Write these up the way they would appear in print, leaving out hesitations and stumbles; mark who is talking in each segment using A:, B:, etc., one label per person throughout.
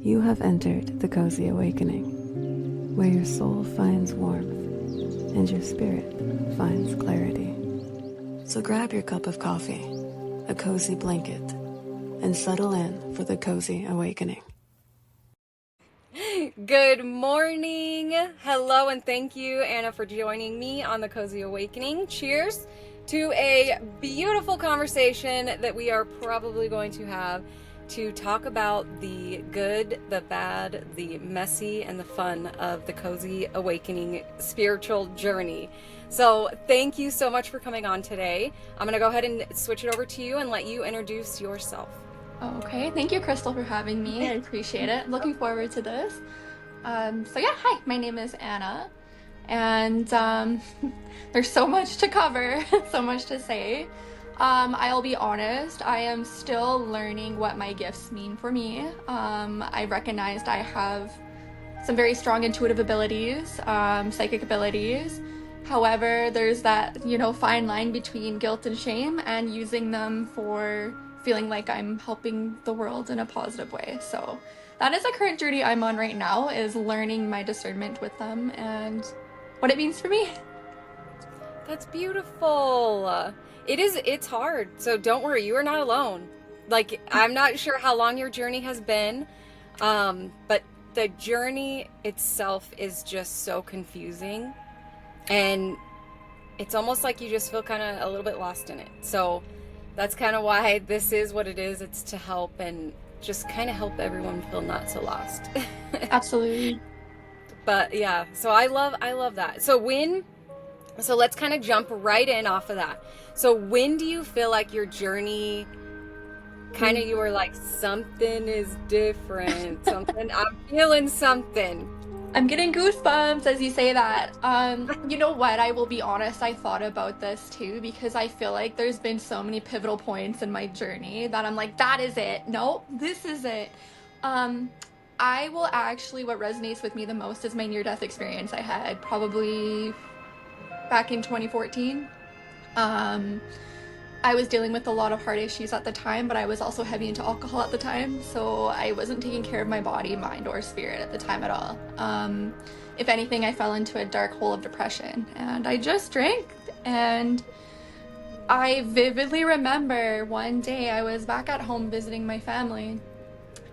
A: You have entered the cozy awakening, where your soul finds warmth and your spirit finds clarity. So grab your cup of coffee, a cozy blanket, and settle in for the cozy awakening.
B: Good morning. Hello, and thank you, Anna, for joining me on the Cozy Awakening. Cheers to a beautiful conversation that we are probably going to have to talk about the good, the bad, the messy, and the fun of the Cozy Awakening spiritual journey. So thank you so much for coming on today. I'm going to go ahead and switch it over to you and let you introduce yourself.
C: Okay, thank you, Krystal, for having me. I appreciate it. Looking forward to this. Hi, my name is Anna, and there's so much to cover, so much to say. I'll be honest, I am still learning what my gifts mean for me. I recognized I have some very strong intuitive abilities, psychic abilities. However, there's that, fine line between guilt and shame and using them for feeling like I'm helping the world in a positive way. So that is a current journey I'm on right now, is learning my discernment with them and what it means for me.
B: That's beautiful. It's hard. So don't worry, you are not alone. Like, I'm not sure how long your journey has been, but the journey itself is just so confusing. And it's almost like you just feel kind of a little bit lost in it. So that's kind of why this is what it is. It's to help and just kind of help everyone feel not so lost.
C: Absolutely.
B: But yeah, so I love that. So let's kind of jump right in off of that. So when do you feel like your journey kind of, you were like, something is different, something, I'm feeling something.
C: I'm getting goosebumps as you say that. You know what? I will be honest, I thought about this too, because I feel like there's been so many pivotal points in my journey that I'm like, that is it. No, this is it. I will actually, what resonates with me the most is my near-death experience I had probably back in 2014. I was dealing with a lot of heart issues at the time, but I was also heavy into alcohol at the time, so I wasn't taking care of my body, mind, or spirit at the time at all. If anything, I fell into a dark hole of depression, and I just drank. And I vividly remember one day I was back at home visiting my family,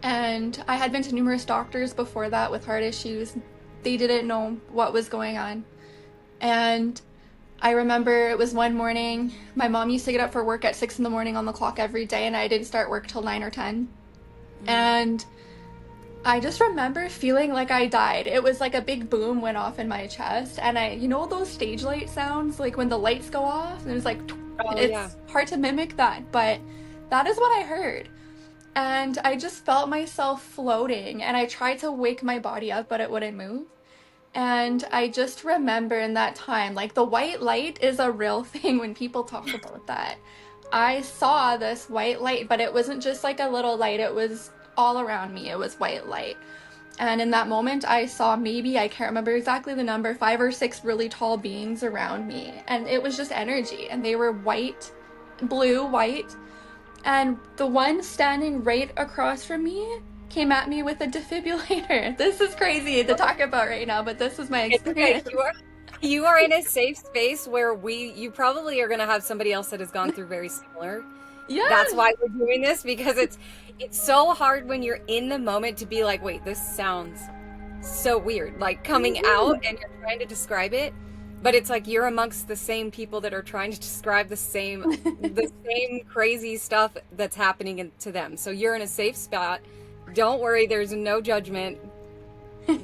C: and I had been to numerous doctors before that with heart issues. They didn't know what was going on. And I remember it was one morning, my mom used to get up for work at 6 in the morning on the clock every day, and I didn't start work till 9 or 10. And I just remember feeling like I died. It was like a big boom went off in my chest, and those stage light sounds, like when the lights go off, and it's like, it's hard to mimic that, but that is what I heard. And I just felt myself floating, and I tried to wake my body up, but it wouldn't move. And I just remember in that time, like, the white light is a real thing when people talk about that. I saw this white light, but it wasn't just like a little light, it was all around me. It was white light. And in that moment, I saw maybe, I can't remember exactly the number, 5 or 6 really tall beings around me. And it was just energy. And they were white, blue, white. And the one standing right across from me came at me with a defibrillator. This is crazy to talk about right now, but this was my experience.
B: You are in a safe space where you probably are going to have somebody else that has gone through very similar.
C: Yeah.
B: That's why we're doing this, because it's so hard when you're in the moment to be like, wait, this sounds so weird, like coming out and you're trying to describe it, but it's like you're amongst the same people that are trying to describe the same crazy stuff that's happening to them. So you're in a safe spot. Don't worry, there's no judgment.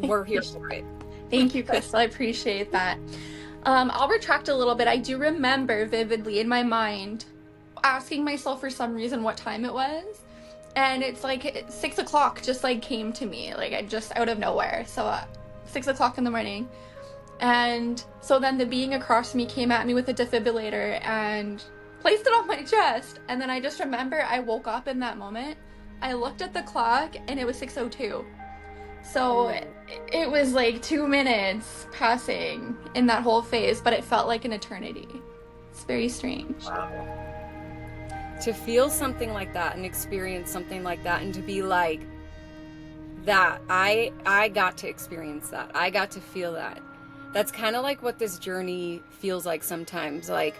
B: We're here for it.
C: Thank you, Krystal. I appreciate that. I'll retract a little bit. I do remember vividly in my mind asking myself for some reason what time it was. And it's like 6 o'clock just like came to me, like I just out of nowhere. So 6 o'clock in the morning. And so then the being across me came at me with a defibrillator and placed it on my chest. And then I just remember I woke up in that moment. I looked at the clock and it was 6:02. So it was like 2 minutes passing in that whole phase, but it felt like an eternity. It's very strange.
B: Wow. To feel something like that and experience something like that and to be like, that I got to experience that. I got to feel that. That's kind of like what this journey feels like sometimes, like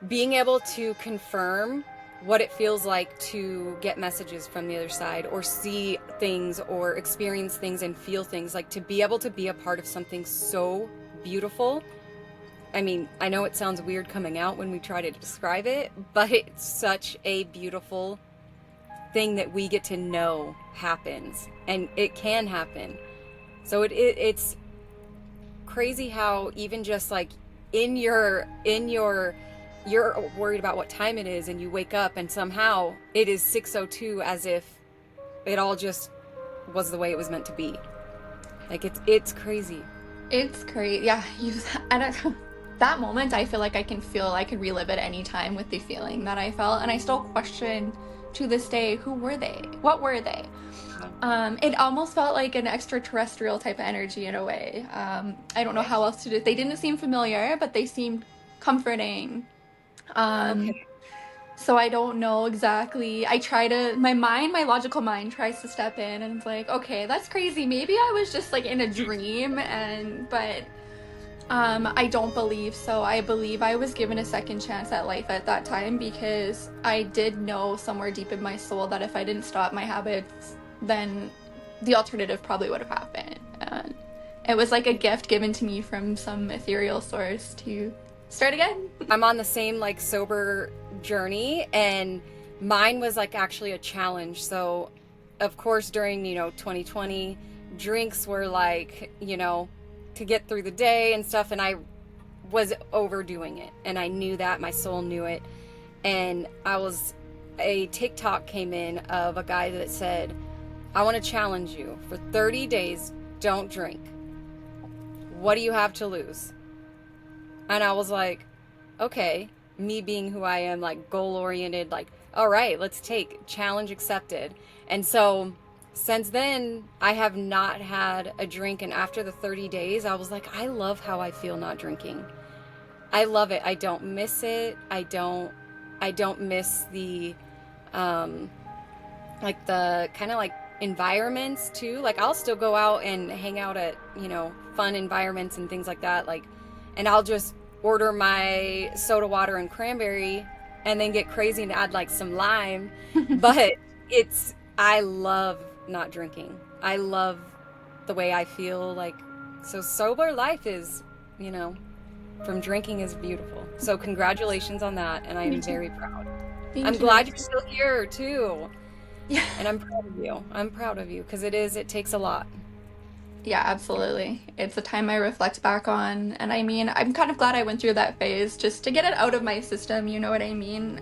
B: being able to confirm what it feels like to get messages from the other side, or see things, or experience things and feel things, like to be able to be a part of something so beautiful. I mean, I know it sounds weird coming out when we try to describe it, but it's such a beautiful thing that we get to know happens, and it can happen. So it's crazy how even just like in your you're worried about what time it is, and you wake up and somehow it is 6:02, as if it all just was the way it was meant to be. Like it's crazy.
C: It's great. Yeah, that moment, I feel like I could relive it any time with the feeling that I felt, and I still question to this day, who were they? What were they? It almost felt like an extraterrestrial type of energy in a way. I don't know how else to do it. They didn't seem familiar, but they seemed comforting.
B: Okay.
C: So I don't know exactly. My logical mind tries to step in and it's like, okay, that's crazy. Maybe I was just like in a dream, but I don't believe so. I believe I was given a second chance at life at that time, because I did know somewhere deep in my soul that if I didn't stop my habits, then the alternative probably would have happened. And it was like a gift given to me from some ethereal source to start again.
B: I'm on the same like sober journey, and mine was like actually a challenge. So of course during 2020, drinks were like to get through the day and stuff, and I was overdoing it, and I knew that, my soul knew it. And a TikTok came in of a guy that said, I want to challenge you for 30 days, don't drink. What do you have to lose? And I was like, okay, me being who I am, like goal oriented, like, all right, let's take challenge accepted. And so since then, I have not had a drink. And after the 30 days, I was like, I love how I feel not drinking. I love it. I don't miss it. I don't miss the, like the kind of like environments too. Like I'll still go out and hang out at, fun environments and things like that. Like, and I'll just order my soda water and cranberry and then get crazy and add like some lime. But I love not drinking. I love the way I feel. Like, so sober life is, from drinking is beautiful. So congratulations on that. And I am very proud. I'm glad you're still here too.
C: Yeah.
B: And I'm proud of you. I'm proud of you, because it takes a lot.
C: Yeah, absolutely. It's a time I reflect back on, and I mean, I'm kind of glad I went through that phase just to get it out of my system, you know what I mean?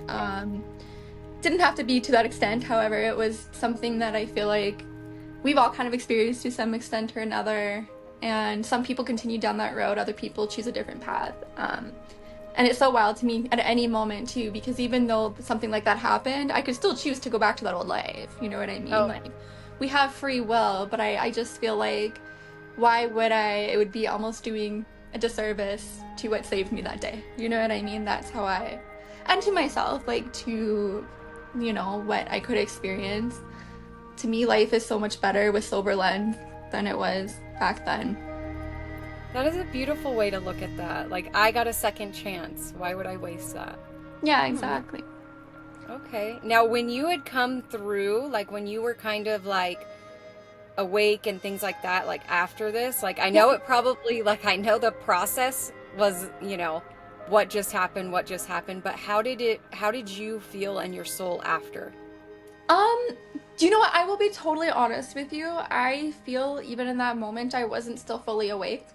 C: Didn't have to be to that extent, however, it was something that I feel like we've all kind of experienced to some extent or another, and some people continue down that road, other people choose a different path. And it's so wild to me at any moment too, because even though something like that happened, I could still choose to go back to that old life, you know what I mean?
B: Oh.
C: Like, we have free will, but I just feel like, why would it would be almost doing a disservice to what saved me that day. You know what I mean? That's how and to myself, like to, what I could experience. To me, life is so much better with sober lens than it was back then.
B: That is a beautiful way to look at that. Like, I got a second chance. Why would I waste that?
C: Yeah, exactly.
B: Okay. Now, when you had come through, like when you were kind of like awake and things like that, like after this, like I know it probably, like I know the process was, what just happened, but how did you feel in your soul after?
C: Do you know what? I will be totally honest with you. I feel even in that moment, I wasn't still fully awake.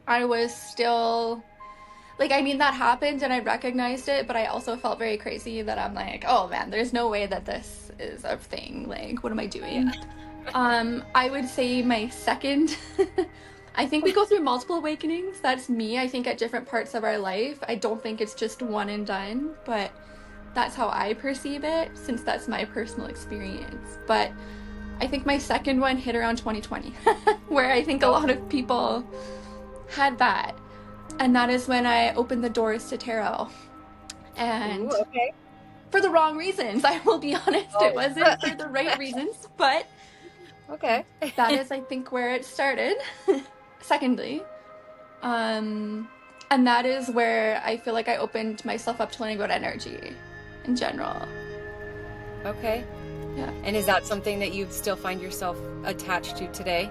C: I was still, like, I mean, that happened and I recognized it, but I also felt very crazy that I'm like, oh man, there's no way that this is a thing. Like, what am I doing? I would say my second, I think we go through multiple awakenings. That's me, I think, at different parts of our life. I don't think it's just one and done, but that's how I perceive it, since that's my personal experience. But I think my second one hit around 2020, where I think a lot of people had that. And that is when I opened the doors to tarot. And
B: Ooh, okay.
C: For the wrong reasons, I will be honest. It wasn't for the right reasons, but
B: Okay.
C: That is, I think, where it started. Secondly, and that is where I feel like I opened myself up to learning about energy in general.
B: Okay.
C: Yeah.
B: And is that something that you still find yourself attached to today?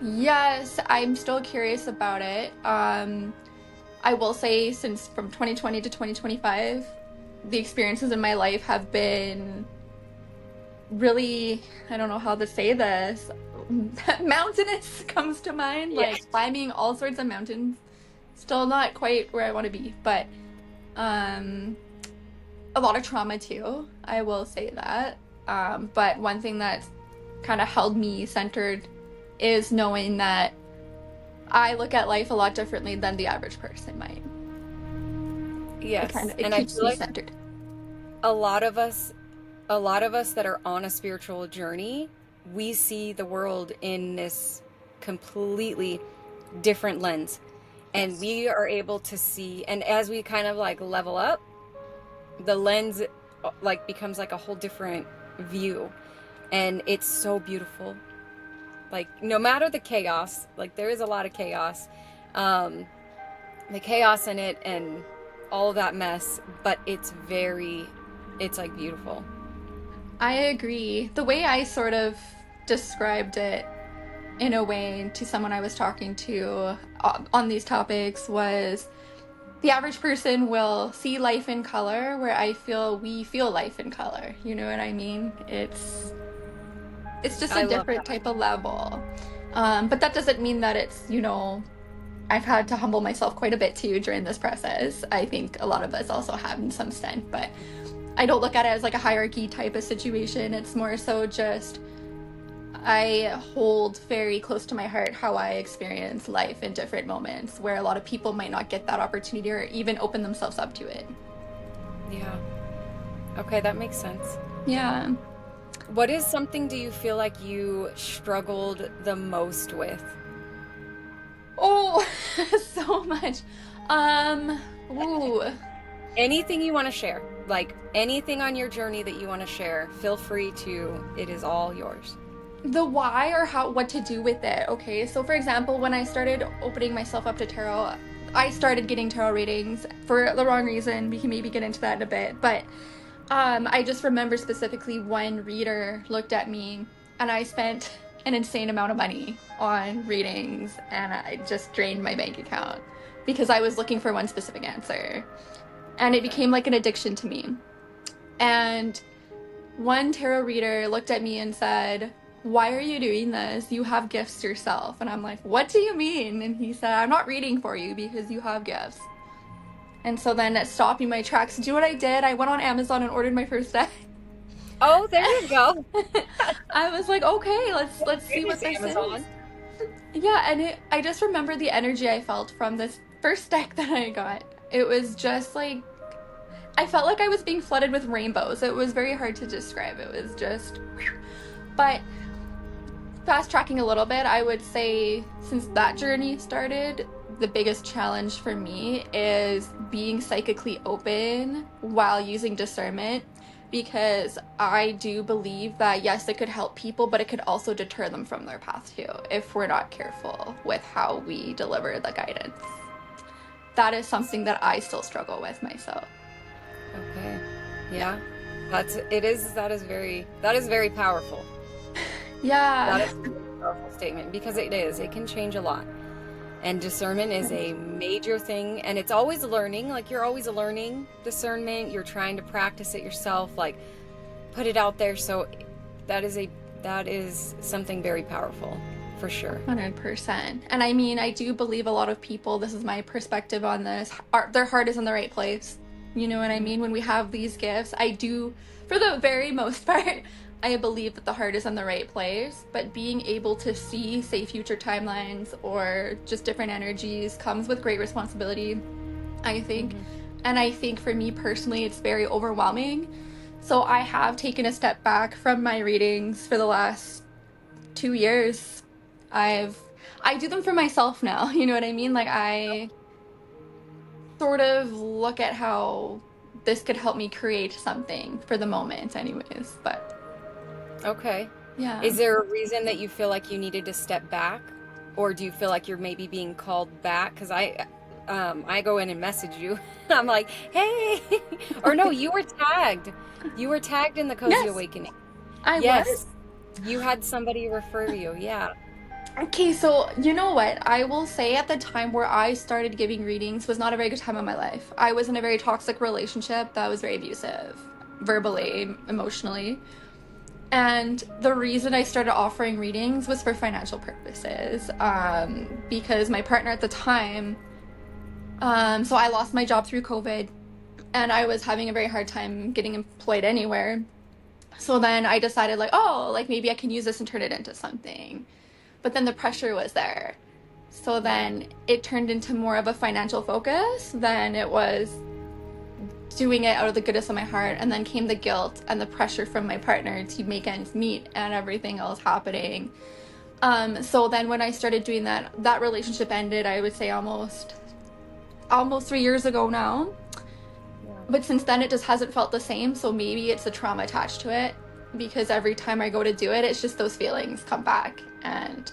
C: Yes, I'm still curious about it. I will say, since from 2020 to 2025, the experiences in my life have been really, I don't know how to say this, mountainous comes to mind,
B: Yeah.
C: like climbing all sorts of mountains. Still not quite where I want to be, but um, a lot of trauma too, I will say that. But one thing that's kind of held me centered is knowing that I look at life a lot differently than the average person might.
B: Yes.
C: It
B: And I
C: keeps
B: feel
C: me
B: like
C: centered.
B: a lot of us a lot of us that are on a spiritual journey, we see the world in this completely different lens. And
C: Yes.
B: we are able to see, and as we kind of like level up, the lens like becomes like a whole different view. And it's so beautiful. Like no matter the chaos, like there is a lot of chaos. Um, the chaos in it and all of that mess, but it's like beautiful.
C: I agree. The way I sort of described it in a way to someone I was talking to on these topics was the average person will see life in color where I feel we feel life in color. You know what I mean? It's just
B: I
C: a
B: love
C: different
B: that.
C: type of level. But that doesn't mean that it's, I've had to humble myself quite a bit too during this process. I think a lot of us also have in some extent, but I don't look at it as like a hierarchy type of situation. It's more so just I hold very close to my heart how I experience life in different moments where a lot of people might not get that opportunity or even open themselves up to it.
B: Yeah. Okay, that makes sense.
C: Yeah.
B: What is something do you feel like you struggled the most with?
C: Oh, so much. Um, ooh.
B: Anything you want to share, like anything on your journey that you want to share, feel free to. It is all yours.
C: The why or how what to do with it. Okay, so for example, when I started opening myself up to tarot, I started getting tarot readings for the wrong reason. We can maybe get into that in a bit, but I just remember specifically one reader looked at me and I spent an insane amount of money on readings and I just drained my bank account because I was looking for one specific answer. And it
B: Okay.
C: became like an addiction to me. And one tarot reader looked at me and said, "Why are you doing this? You have gifts yourself." And I'm like, "What do you mean?" And he said, "I'm not reading for you because you have gifts." And so then it stopped me in my tracks. Do you know what I did? I went on Amazon and ordered my first deck.
B: Oh, there you go.
C: I was like, okay, let's see what
B: Goodness,
C: this is.
B: Amazon.
C: Yeah, and I just remember the energy I felt from this first deck that I got. It was just like I felt like I was being flooded with rainbows. It was very hard to describe. It was just whew. But fast tracking a little bit, I would say since that journey started, the biggest challenge for me is being psychically open while using discernment because I do believe that yes, it could help people, but it could also deter them from their path too if we're not careful with how we deliver the guidance. That is something that I still struggle with myself.
B: Okay.
C: Yeah.
B: Yeah. That is very powerful. That
C: Yeah.
B: is a very powerful statement because it is. It can change a lot. And discernment is a major thing and it's always learning. Like you're always learning discernment. You're trying to practice it yourself, like put it out there. So that is something very powerful for sure.
C: 100%. And I mean, I do believe a lot of people, this is my perspective on this, their heart is in the right place. You know what I mean? When we have these gifts, I do, for the very most part, I believe that the heart is in the right place. But being able to see, say, future timelines or just different energies comes with great responsibility, I think. And I think for me personally, it's very overwhelming. So I have taken a step back from my readings for the last 2 years. I do them for myself now. You know what I mean? Like I sort of look at how this could help me create something for the moment anyways. But
B: Okay.
C: Yeah.
B: Is there a reason that you feel like you needed to step back, or do you feel like you're maybe being called back? Because I go in and message you. I'm like, hey, or no, you were tagged. You were tagged in the Cozy
C: Yes,
B: Awakening.
C: I
B: Yes,
C: was.
B: you had somebody refer you. Yeah.
C: Okay, so you know what? I will say at the time where I started giving readings was not a very good time in my life. I was in a very toxic relationship that was very abusive, verbally, emotionally. And the reason I started offering readings was for financial purposes. Because my partner at the time, so I lost my job through COVID and I was having a very hard time getting employed anywhere. So then I decided, like, oh, like maybe I can use this and turn it into something. But then the pressure was there. So then it turned into more of a financial focus than it was doing it out of the goodness of my heart. And then came the guilt and the pressure from my partner to make ends meet and everything else happening. So then when I started doing that, that relationship ended, I would say almost 3 years ago now. But since then, it just hasn't felt the same. So maybe it's the trauma attached to it, because every time I go to do it, it's just those feelings come back. And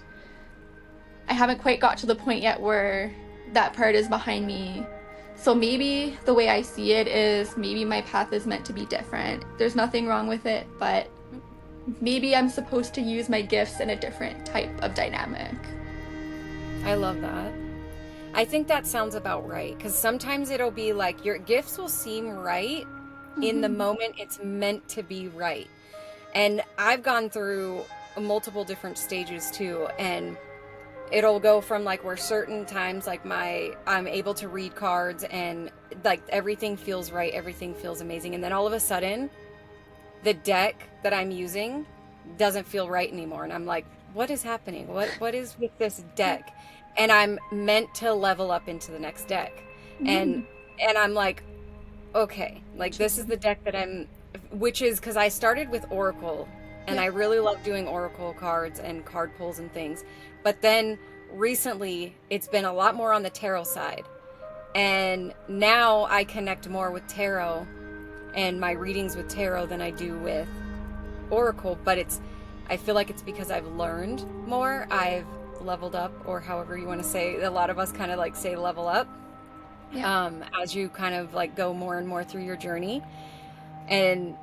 C: I haven't quite got to the point yet where that part is behind me. So maybe the way I see it is maybe my path is meant to be different. There's nothing wrong with it, but maybe I'm supposed to use my gifts in a different type of dynamic.
B: I love that. I think that sounds about right, because sometimes it'll be like your gifts will seem right in the moment it's meant to be right. And I've gone through multiple different stages too, and it'll go from like where certain times like I'm able to read cards and like everything feels right, everything feels amazing, and then all of a sudden the deck that I'm using doesn't feel right anymore, and I'm like, what is happening? What is with this deck? And I'm meant to level up into the next deck. And I'm like, okay, like this is the deck that which is because I started with Oracle and I really love doing Oracle cards and card pulls and things. But then recently it's been a lot more on the tarot side. And now I connect more with tarot and my readings with tarot than I do with Oracle. But I feel like it's because I've learned more. I've leveled up, or however you want to say. A lot of us kind of like say level up as you kind of like go more and more through your journey. And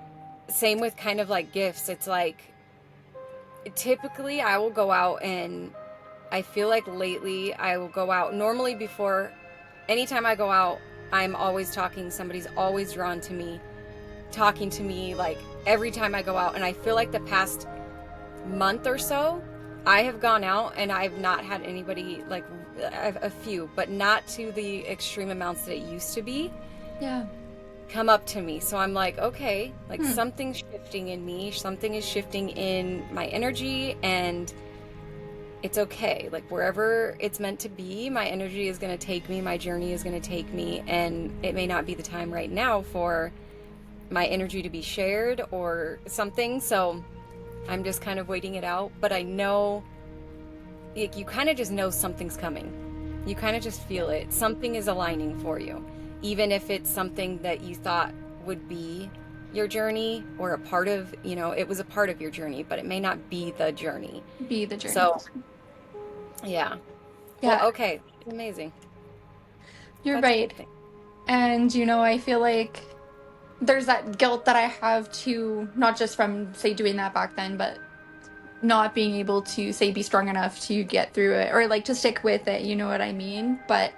B: same with kind of like gifts. It's like typically I will go out, and I feel like lately I will go out normally before anytime I go out, I'm always talking, somebody's always drawn to me, talking to me like every time I go out. And I feel like the past month or so I have gone out and I've not had anybody, like a few, but not to the extreme amounts that it used to be, come up to me. So I'm like, okay, like something's shifting in me, something is shifting in my energy, and it's okay. Like wherever it's meant to be, my energy is going to take me, my journey is going to take me, and it may not be the time right now for my energy to be shared or something. So I'm just kind of waiting it out, but I know, like, you kind of just know something's coming. You kind of just feel it. Something is aligning for you, even if it's something that you thought would be your journey or a part of, it was a part of your journey, but it may not be the journey. So, yeah. Well, okay. Amazing.
C: You're right. And, I feel like there's that guilt that I have too, not just from, say, doing that back then, but not being able to, say, be strong enough to get through it or like to stick with it, you know what I mean? But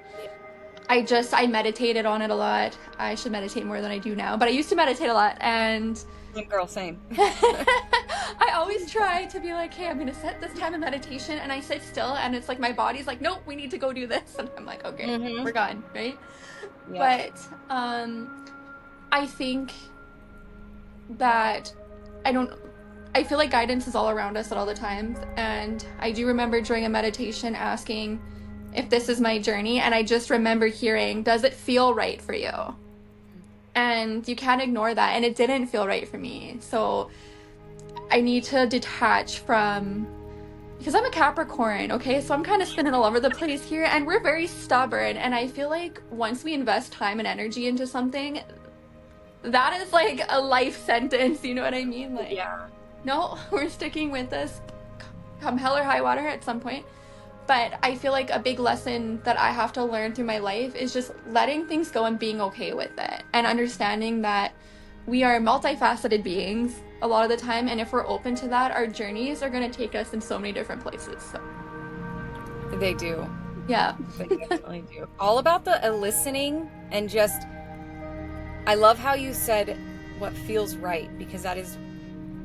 C: I meditated on it a lot. I should meditate more than I do now, but I used to meditate a lot. And
B: girl, same.
C: I always try to be like, hey, I'm gonna set this time of meditation, and I sit still, and it's like my body's like, nope, we need to go do this, and I'm like, okay, we're gone, right? But I think that I feel like guidance is all around us at all the times. And I do remember during a meditation asking if this is my journey. And I just remember hearing, does it feel right for you? And you can't ignore that. And it didn't feel right for me. So I need to detach from, because I'm a Capricorn, okay? So I'm kind of spinning all over the place here, and we're very stubborn. And I feel like once we invest time and energy into something, that is like a life sentence, you know what I mean? Like, no, we're sticking with this come hell or high water at some point. But I feel like a big lesson that I have to learn through my life is just letting things go and being okay with it, and understanding that we are multifaceted beings a lot of the time, and if we're open to that, our journeys are going to take us in so many different places. So
B: They do.
C: yeah.
B: They definitely do. All about the listening, and just, I love how you said what feels right, because that is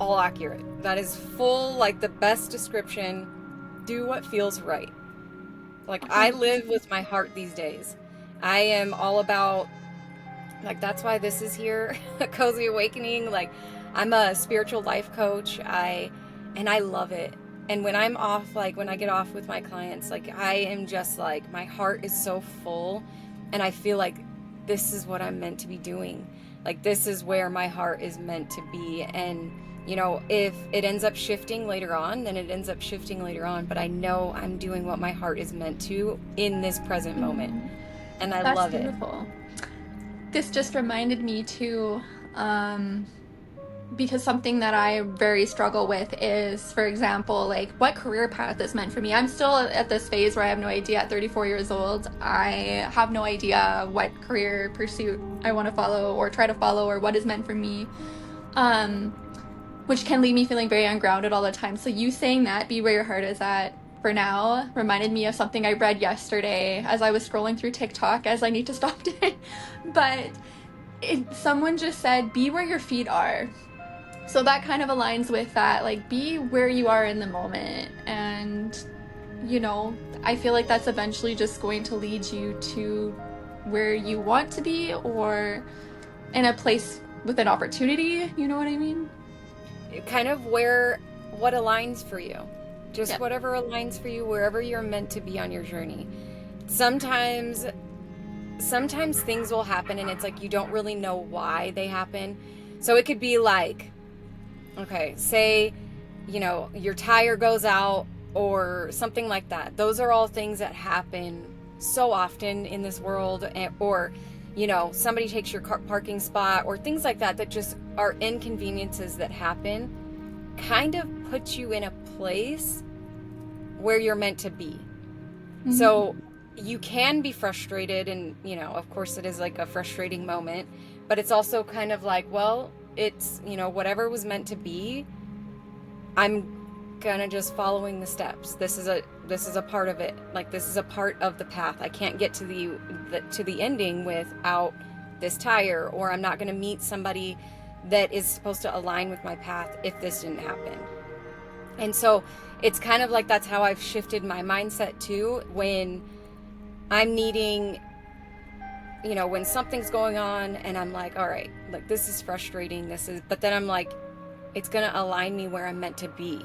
B: all accurate. That is full, like the best description. Do what feels right. Like, I live with my heart these days. I am all about, like, that's why this is here, Cozy Awakening. Like, I'm a spiritual life coach. And I love it. And when I'm off, like when I get off with my clients, like I am just like, my heart is so full, and I feel like this is what I'm meant to be doing. Like, this is where my heart is meant to be. And you know, if it ends up shifting later on, then it ends up shifting later on. But I know I'm doing what my heart is meant to in this present moment. And I
C: That's
B: love it.
C: beautiful. This just reminded me too, because something that I very struggle with is, for example, like what career path is meant for me. I'm still at this phase where I have no idea. At 34 years old, I have no idea what career pursuit I want to follow or try to follow, or what is meant for me. Which can leave me feeling very ungrounded all the time. So you saying that, be where your heart is at for now, reminded me of something I read yesterday as I was scrolling through TikTok, as I need to stop doing. But someone just said, be where your feet are. So that kind of aligns with that, like, be where you are in the moment. And, you know, I feel like that's eventually just going to lead you to where you want to be, or in a place with an opportunity, you know what I mean?
B: Kind of what aligns for you. Just whatever aligns for you, wherever you're meant to be on your journey. Sometimes things will happen and it's like you don't really know why they happen. So it could be like, okay, say, you know, your tire goes out or something like that. Those are all things that happen so often in this world. Or, you know, somebody takes your parking spot, or things like that, that just are inconveniences that happen, kind of put you in a place where you're meant to be. Mm-hmm. So you can be frustrated, and, you know, of course it is like a frustrating moment, but it's also kind of like, well, it's, you know, whatever was meant to be, I'm gonna just following the steps. This is a part of it. Like, this is a part of the path. I can't get to the ending without this tire, or I'm not gonna meet somebody that is supposed to align with my path if this didn't happen. And so it's kind of like, that's how I've shifted my mindset too, when I'm needing, you know, when something's going on and I'm like, all right, like, this is frustrating, but then I'm like, it's gonna align me where I'm meant to be.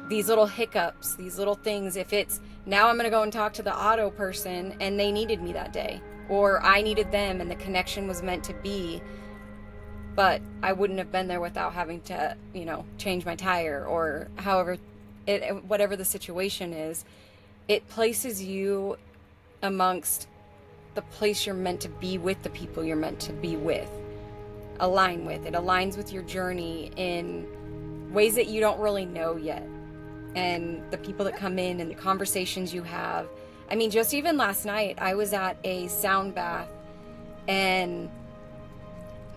B: These little hiccups, these little things, if it's, now I'm gonna go and talk to the auto person and they needed me that day, or I needed them and the connection was meant to be, but I wouldn't have been there without having to, you know, change my tire, or however whatever the situation is. It places you amongst the place you're meant to be, with the people you're meant to be with, align with. It aligns with your journey in ways that you don't really know yet. And the people that come in and the conversations you have. I mean, just even last night, I was at a sound bath, and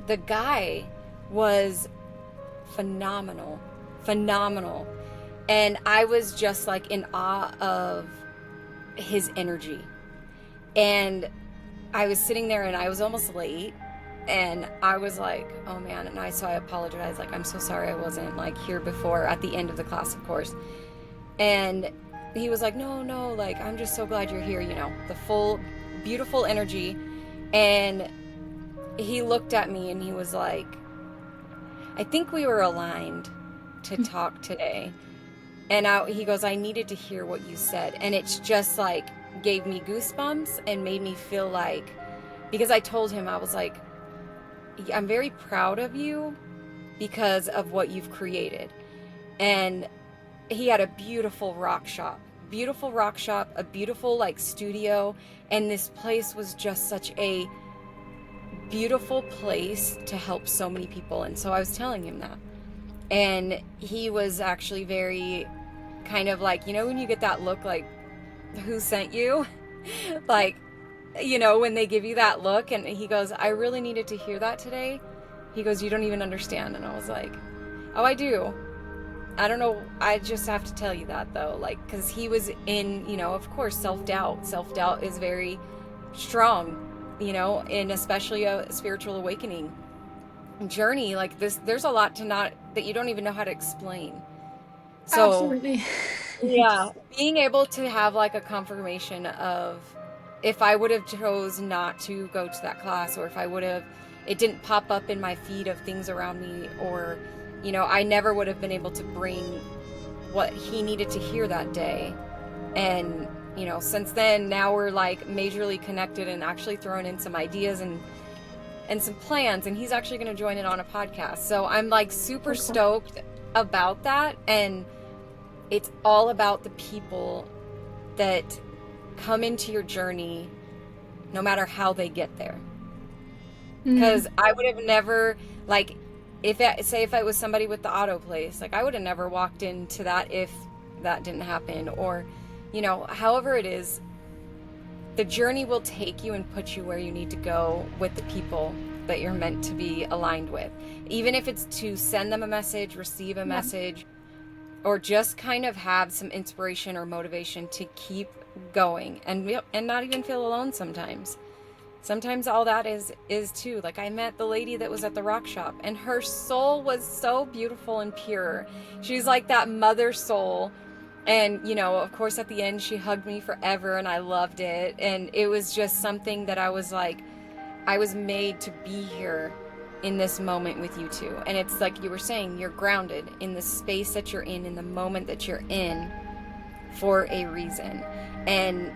B: the guy was phenomenal. And I was just like in awe of his energy. And I was sitting there and I was almost late, and I was like, oh man. And so I apologized. Like, I'm so sorry I wasn't like here before, at the end of the class, of course. And he was like, no, like, I'm just so glad you're here, you know, the full, beautiful energy. And he looked at me and he was like, I think we were aligned to talk today. And he goes, I needed to hear what you said. And it's just like, gave me goosebumps and made me feel like, because I told him, I was like, I'm very proud of you because of what you've created. And he had a beautiful rock shop, a beautiful like studio. And this place was just such a beautiful place to help so many people. And so I was telling him that. And he was actually very kind of like, you know, when you get that look like, who sent you? Like, you know, when they give you that look, and he goes, I really needed to hear that today. He goes, you don't even understand. And I was like, oh, I do. I don't know. I just have to tell you that though. Like, cause he was in, you know, of course, self-doubt. Self-doubt is very strong, you know, and especially a spiritual awakening journey like this. There's a lot that you don't even know how to explain. So
C: Absolutely.
B: yeah, being able to have like a confirmation of if I would have chose not to go to that class, or if I would have, it didn't pop up in my feed of things around me, or, you know, I never would have been able to bring what he needed to hear that day. And, you know, since then, now we're like majorly connected and actually throwing in some ideas and some plans, and he's actually going to join it on a podcast. So I'm like super stoked about that. And it's all about the people that come into your journey, no matter how they get there. Because I would have never, like, if it was somebody with the auto place, like I would have never walked into that if that didn't happen. Or, you know, however it is, the journey will take you and put you where you need to go with the people that you're meant to be aligned with. Even if it's to send them a message, receive a message, or just kind of have some inspiration or motivation to keep going and not even feel alone sometimes. Sometimes all that is too. Like I met the lady that was at the rock shop, and her soul was so beautiful and pure. She's like that mother soul. And, you know, of course, at the end, she hugged me forever, and I loved it. And it was just something that I was like, I was made to be here in this moment with you two. And it's like you were saying, you're grounded in the space that you're in the moment that you're in for a reason. And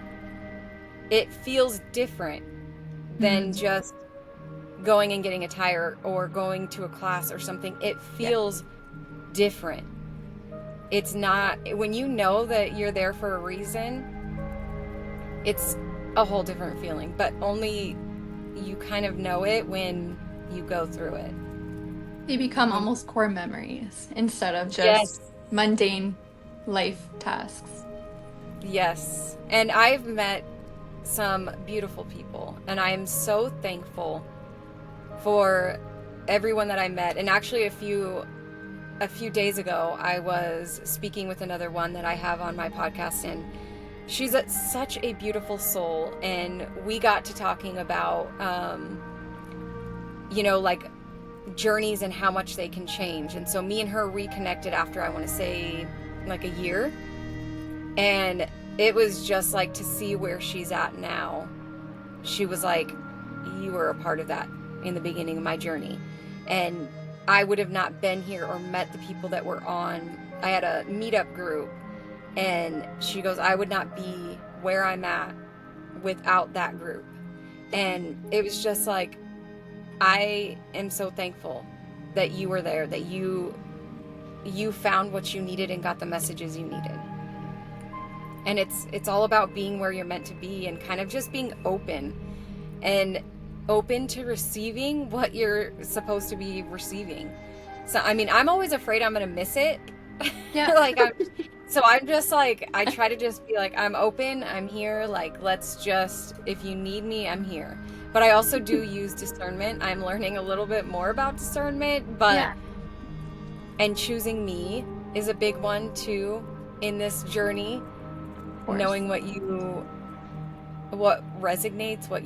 B: it feels different than just going and getting a tire or going to a class or something. It feels different. It's not, when you know that you're there for a reason, it's a whole different feeling, but only you kind of know it when you go through it.
C: They become almost core memories instead of just mundane life tasks.
B: Yes. And I've met some beautiful people, and I am so thankful for everyone that I met. And actually a few days ago, I was speaking with another one that I have on my podcast, and she's such a beautiful soul. And we got to talking about, you know, like journeys and how much they can change. And so me and her reconnected after, I want to say, like a year. And it was just like to see where she's at now. She was like, you were a part of that in the beginning of my journey. And I would have not been here or met the people that were on. I had a meetup group, and she goes, I would not be where I'm at without that group. And it was just like, I am so thankful that you were there, that you found what you needed and got the messages you needed. And it's all about being where you're meant to be, and kind of just being open to receiving what you're supposed to be receiving. So, I mean, I'm always afraid I'm going to miss it. Yeah. So I'm just like, I try to just be like, I'm open, I'm here. Like, let's just, if you need me, I'm here. But I also do use discernment. I'm learning a little bit more about discernment, but, and choosing me is a big one too in this journey. Knowing what resonates, what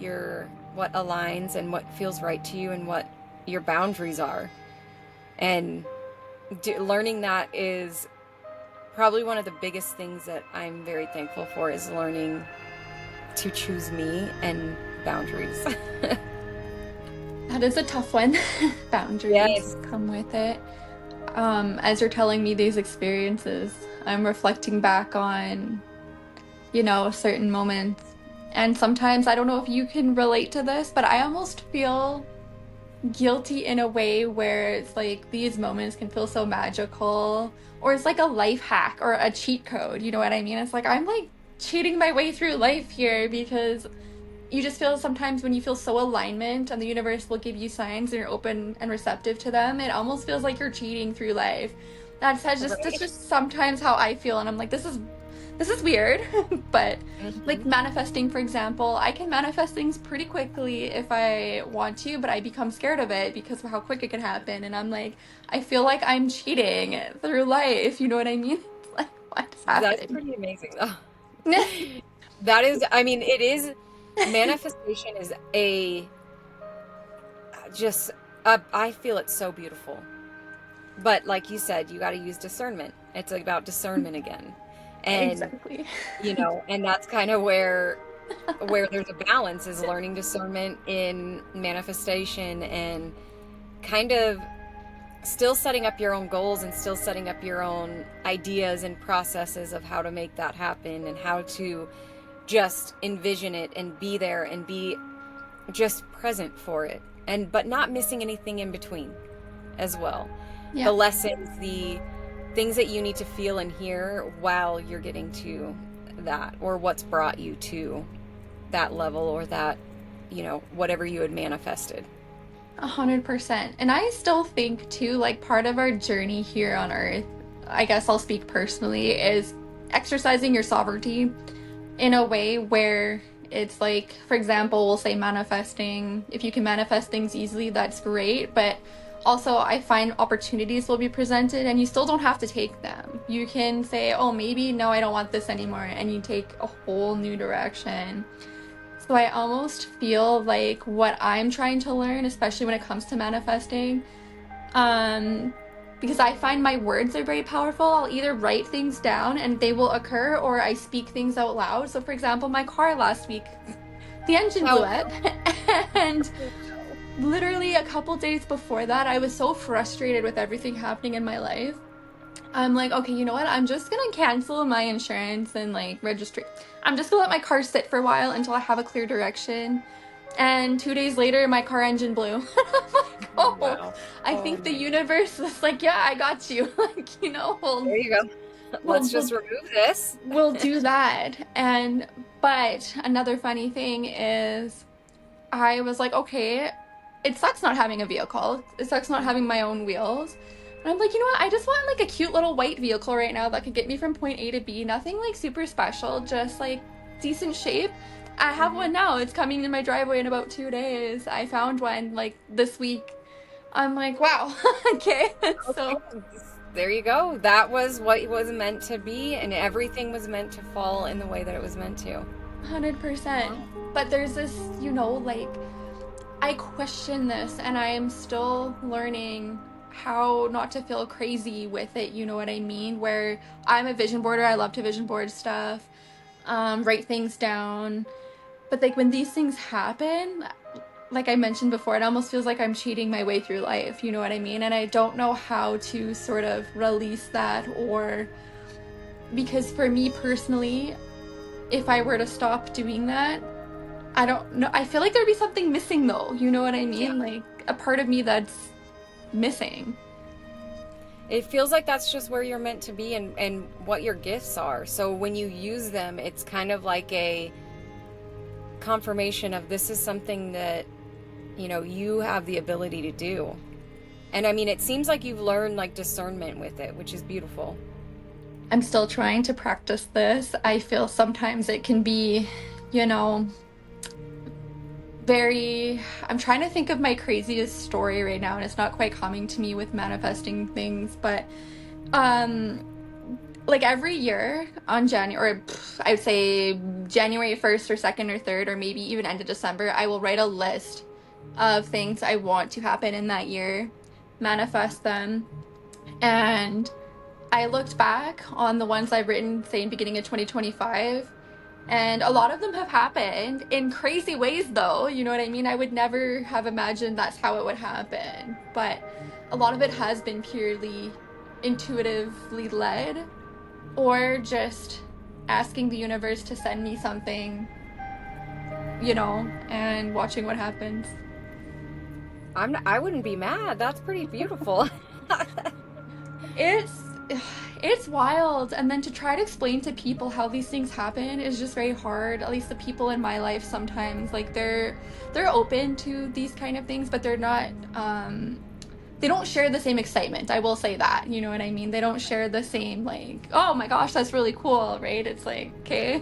B: aligns, and what feels right to you, and what your boundaries are. And learning that is probably one of the biggest things that I'm very thankful for, is learning to choose me and boundaries.
C: That is a tough one. Boundaries come with it. As you're telling me these experiences, I'm reflecting back on, you know, certain moments. And sometimes, I don't know if you can relate to this, but I almost feel guilty in a way where it's like these moments can feel so magical, or it's like a life hack or a cheat code. You know what I mean? It's like I'm like cheating my way through life here because you just feel sometimes when you feel so alignment and the universe will give you signs and you're open and receptive to them, it almost feels like you're cheating through life. That's
B: Right.
C: just sometimes how I feel, and I'm like, this is weird. But like
B: Mhm.
C: manifesting, for example, I can manifest things pretty quickly if I want to, but I become scared of it because of how quick it can happen. And I'm like, I feel like I'm cheating through life. You know what I mean? It's like, what is
B: That's
C: happening?
B: pretty amazing though. That is, I mean, it is, manifestation is a just, I feel it's so beautiful. But like you said, you got to use discernment. It's about discernment again. And,
C: Exactly.
B: and that's kind of where there's a balance is learning discernment in manifestation and kind of still setting up your own goals and still setting up your own ideas and processes of how to make that happen and how to just envision it and be there and be just present for it, and but not missing anything in between as well. The
C: Yeah.
B: lessons, the things that you need to feel and hear while you're getting to that, or what's brought you to that level, or that, whatever you had manifested.
C: 100%. And I still think too, like part of our journey here on Earth, I guess I'll speak personally, is exercising your sovereignty in a way where it's like, for example, we'll say manifesting. If you can manifest things easily, that's great. But also, I find opportunities will be presented and you still don't have to take them. You can say, oh, maybe no, I don't want this anymore. And you take a whole new direction. So I almost feel like what I'm trying to learn, especially when it comes to manifesting, um, because I find my words are very powerful. I'll either write things down and they will occur, or I speak things out loud. So, for example, my car last week, the engine blew
B: Oh
C: up, and literally a couple days before that, I was so frustrated with everything happening in my life. I'm like, okay, you know what? I'm just gonna cancel my insurance and like registry. I'm just gonna let my car sit for a while until I have a clear direction. And 2 days later, my car engine blew. I'm like,
B: no.
C: oh,
B: Wow.
C: I
B: Oh
C: think the
B: my.
C: universe was like, yeah, I got you. Like,
B: There you go.
C: we'll,
B: Let's
C: we'll,
B: just remove this.
C: we'll do that. And, but another funny thing is, I was like, okay, it sucks not having a vehicle. It sucks not having my own wheels. And I'm like, you know what? I just want like a cute little white vehicle right now that could get me from point A to B. Nothing like super special, just like decent shape. I have
B: Mhm.
C: one now. It's coming in my driveway in about 2 days. I found one like this week. I'm like, wow. Okay.
B: Okay,
C: So
B: there you go. That was what it was meant to be, and everything was meant to fall in the way that it was meant to.
C: 100%. But there's this, like I question this and I am still learning how not to feel crazy with it, you know what I mean? Where I'm a vision boarder, I love to vision board stuff, write things down. But like when these things happen, like I mentioned before, it almost feels like I'm cheating my way through life, you know what I mean? And I don't know how to sort of release that, or because for me personally, if I were to stop doing that, I don't know. I feel like there'd be something missing though. You know what I
B: Yeah.
C: mean? Like a part of me that's missing.
B: It feels like that's just where you're meant to be, and what your gifts are. So when you use them, it's kind of like a confirmation of this is something that, you have the ability to do. And I mean, it seems like you've learned like discernment with it, which is beautiful.
C: I'm still trying to practice this. I feel sometimes it can be, you know, very. I'm trying to think of my craziest story right now, and it's not quite coming to me with manifesting things, but um like every year on January, or I would say January 1st or 2nd or 3rd, or maybe even end of December, I will write a list of things I want to happen in that year, manifest them. And I looked back on the ones I've written, say, in beginning of 2025, and a lot of them have happened in crazy ways, though. You know what I mean? I would never have imagined that's how it would happen. But a lot of it has been purely intuitively led, or just asking the universe to send me something, and watching what happens.
B: I wouldn't be mad. That's pretty beautiful.
C: It's It's wild. And then to try to explain to people how these things happen is just very hard. At least the people in my life sometimes, like they're open to these kind of things, but they're not they don't share the same excitement. I will say that. You know what I mean? They don't share the same like, "Oh my gosh, that's really cool," right? It's like, "Okay."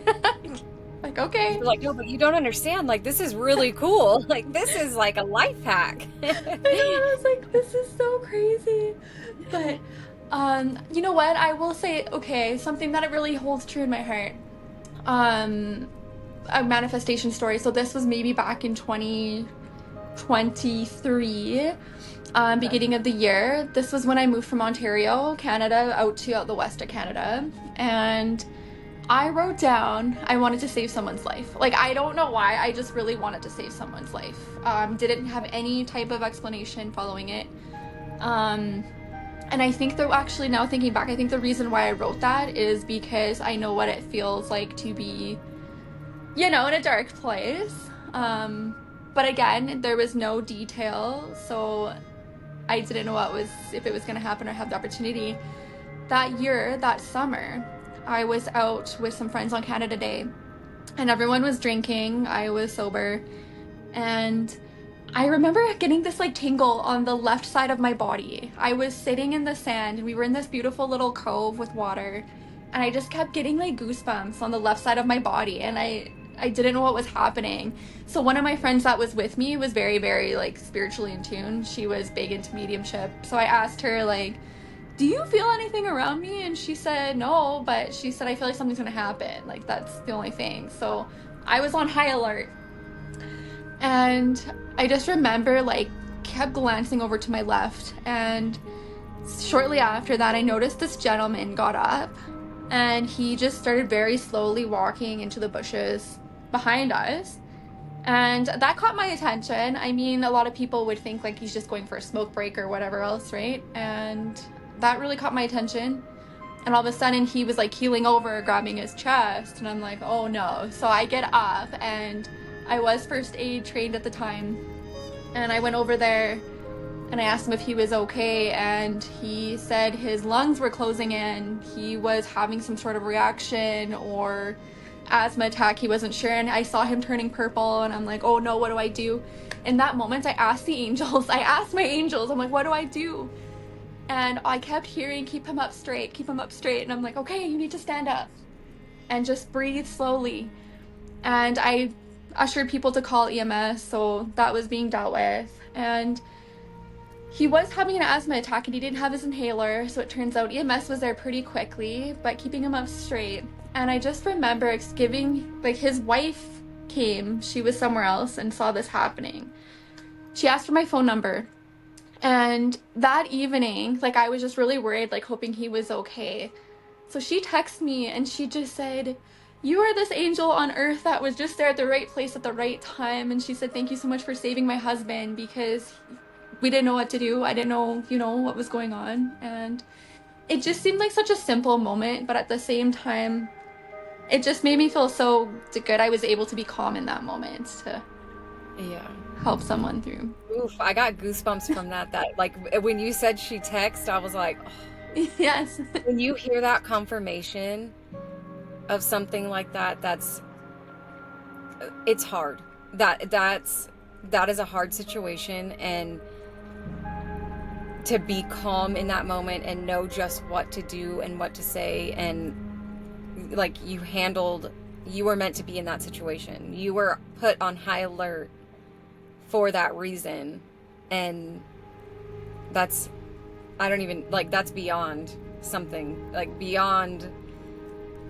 C: Like, "Okay."
B: You're like, no, but you don't understand. Like, this is really cool. Like, this is like a life hack.
C: I know, I was like, this is so crazy. But you know what? I will say, okay, something that it really holds true in my heart. A manifestation story. So this was maybe back in 2023, beginning of the year. This was when I moved from Ontario, Canada, out the west of Canada. And I wrote down I wanted to save someone's life. Like, I don't know why, I just really wanted to save someone's life. Didn't have any type of explanation following it. And I think that actually, now thinking back, I think the reason why I wrote that is because I know what it feels like to be, you know, in a dark place. But again, there was no detail, so I didn't know if it was going to happen or have the opportunity. That year, that summer, I was out with some friends on Canada Day, and everyone was drinking. I was sober, and I remember getting this like tingle on the left side of my body. I was sitting in the sand, and we were in this beautiful little cove with water, and I just kept getting like goosebumps on the left side of my body, and I didn't know what was happening. So one of my friends that was with me was very, very like spiritually in tune. She was big into mediumship. So I asked her, like, "Do you feel anything around me?" And she said no, but she said, "I feel like something's gonna happen. Like, that's the only thing." So I was on high alert. And I just remember like kept glancing over to my left, and shortly after that I noticed this gentleman got up, and he just started very slowly walking into the bushes behind us. And that caught my attention. I mean, a lot of people would think like he's just going for a smoke break or whatever else, right? And that really caught my attention. And all of a sudden he was like keeling over, grabbing his chest, and I'm like, oh no. So I get up, and I was first aid trained at the time, and I went over there and I asked him if he was okay, and he said his lungs were closing in. He was having some sort of reaction or asthma attack, he wasn't sure, and I saw him turning purple, and I'm like, oh no, what do I do? In that moment I asked the angels, I asked my angels, I'm like, what do I do? And I kept hearing, keep him up straight, and I'm like, okay, you need to stand up and just breathe slowly. And I ushered people to call EMS, so that was being dealt with. And he was having an asthma attack, and he didn't have his inhaler, so it turns out EMS was there pretty quickly, but keeping him up straight. And I just remember giving, like, his wife came, she was somewhere else, and saw this happening. She asked for my phone number, and that evening, like, I was just really worried, like, hoping he was okay. So she texted me, and she just said, "You are this angel on earth that was just there at the right place at the right time." And she said, "Thank you so much for saving my husband, because we didn't know what to do. I didn't know, you know, what was going on." And it just seemed like such a simple moment, but at the same time, it just made me feel so good. I was able to be calm in that moment to help someone through.
B: Oof, I got goosebumps from that. That, like, when you said she texted, I was like, oh.
C: Yes.
B: When you hear that confirmation of something like that, it's hard. That is a hard situation, and to be calm in that moment and know just what to do and what to say, and like, you were meant to be in that situation. You were put on high alert for that reason, and that's beyond something, like, beyond,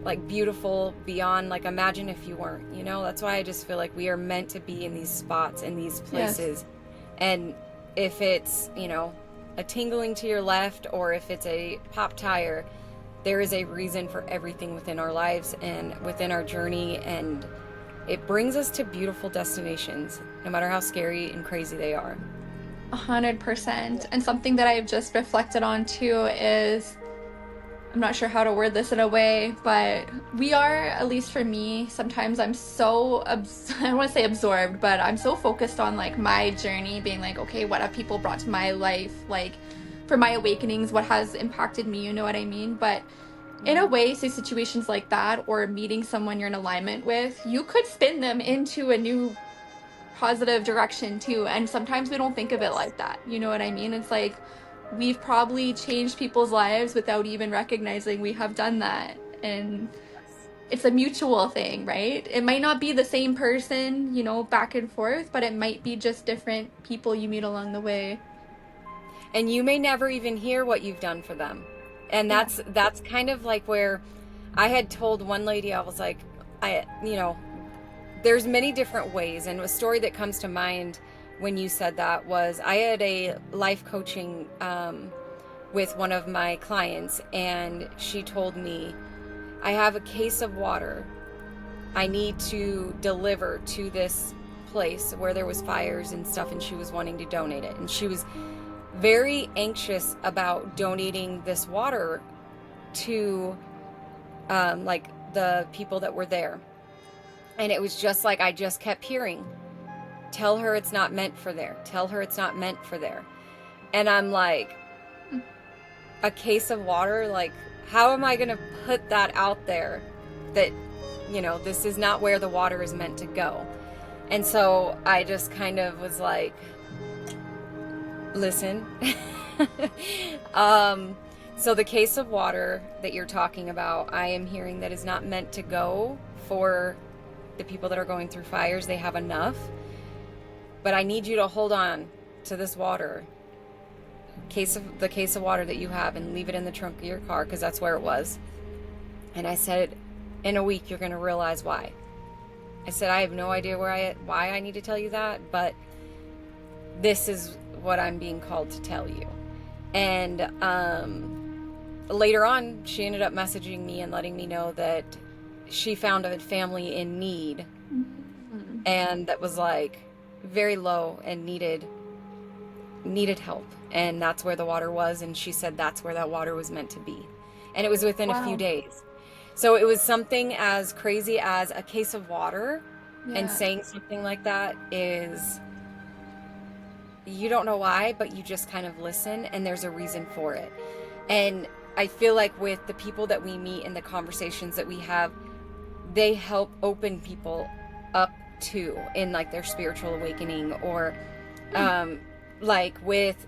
B: like, beautiful, beyond, like, imagine if you weren't, you know? That's why I just feel like we are meant to be in these spots, in these places. Yes. And if it's, you know, a tingling to your left, or if it's a pop tire, there is a reason for everything within our lives and within our journey, and it brings us to beautiful destinations, no matter how scary and crazy they are.
C: 100%. And something that I've just reflected on too is, I'm not sure how to word this in a way, but we are, at least for me, sometimes I'm so, I don't want to say absorbed, but I'm so focused on, like, my journey, being like, okay, what have people brought to my life, like, for my awakenings, what has impacted me, you know what I mean? But in a way, say situations like that, or meeting someone you're in alignment with, you could spin them into a new positive direction too. And sometimes we don't think of it like that. You know what I mean? It's like we've probably changed people's lives without even recognizing we have done that. And it's a mutual thing, right? It might not be the same person, you know, back and forth, but it might be just different people you meet along the way.
B: And you may never even hear what you've done for them. And
C: Yeah.
B: that's kind of like where I had told one lady, I was like, there's many different ways. And a story that comes to mind when you said that was I had a life coaching with one of my clients, and she told me, I have a case of water I need to deliver to this place where there was fires and stuff, and she was wanting to donate it. And she was very anxious about donating this water to like the people that were there. And it was just like, I just kept hearing, tell her it's not meant for there. Tell her it's not meant for there. And I'm like, a case of water? Like, how am I going to put that out there that, you know, this is not where the water is meant to go? And so I just kind of was like, listen. So the case of water that you're talking about, I am hearing that is not meant to go for the people that are going through fires. They have enough. But I need you to hold on to this water, the case of water that you have, and leave it in the trunk of your car, because that's where it was. And I said, in a week, you're going to realize why. I said, I have no idea why I need to tell you that, but this is what I'm being called to tell you. And later on, she ended up messaging me and letting me know that she found a family in need, and that was like very low and needed help. And that's where the water was. And she said that's where that water was meant to be. And it was within a few days. So it was something as crazy as a case of water. And saying something like that is, you don't know why, but you just kind of listen, and there's a reason for it. And I feel like with the people that we meet and the conversations that we have, they help open people up too in like their spiritual awakening, or like with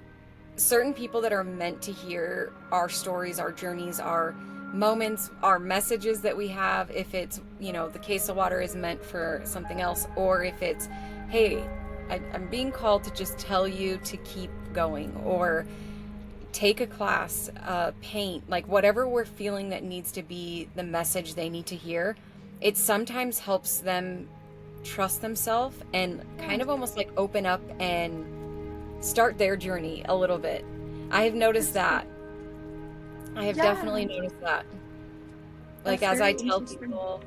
B: certain people that are meant to hear our stories, our journeys, our moments, our messages that we have. If it's, you know, the case of water is meant for something else, or if it's, hey, I'm being called to just tell you to keep going, or take a class, paint, like whatever we're feeling that needs to be the message they need to hear. It sometimes helps them trust themselves and kind of almost like open up and start their journey a little bit. I have noticed that. I have definitely noticed that. Like, as I tell people,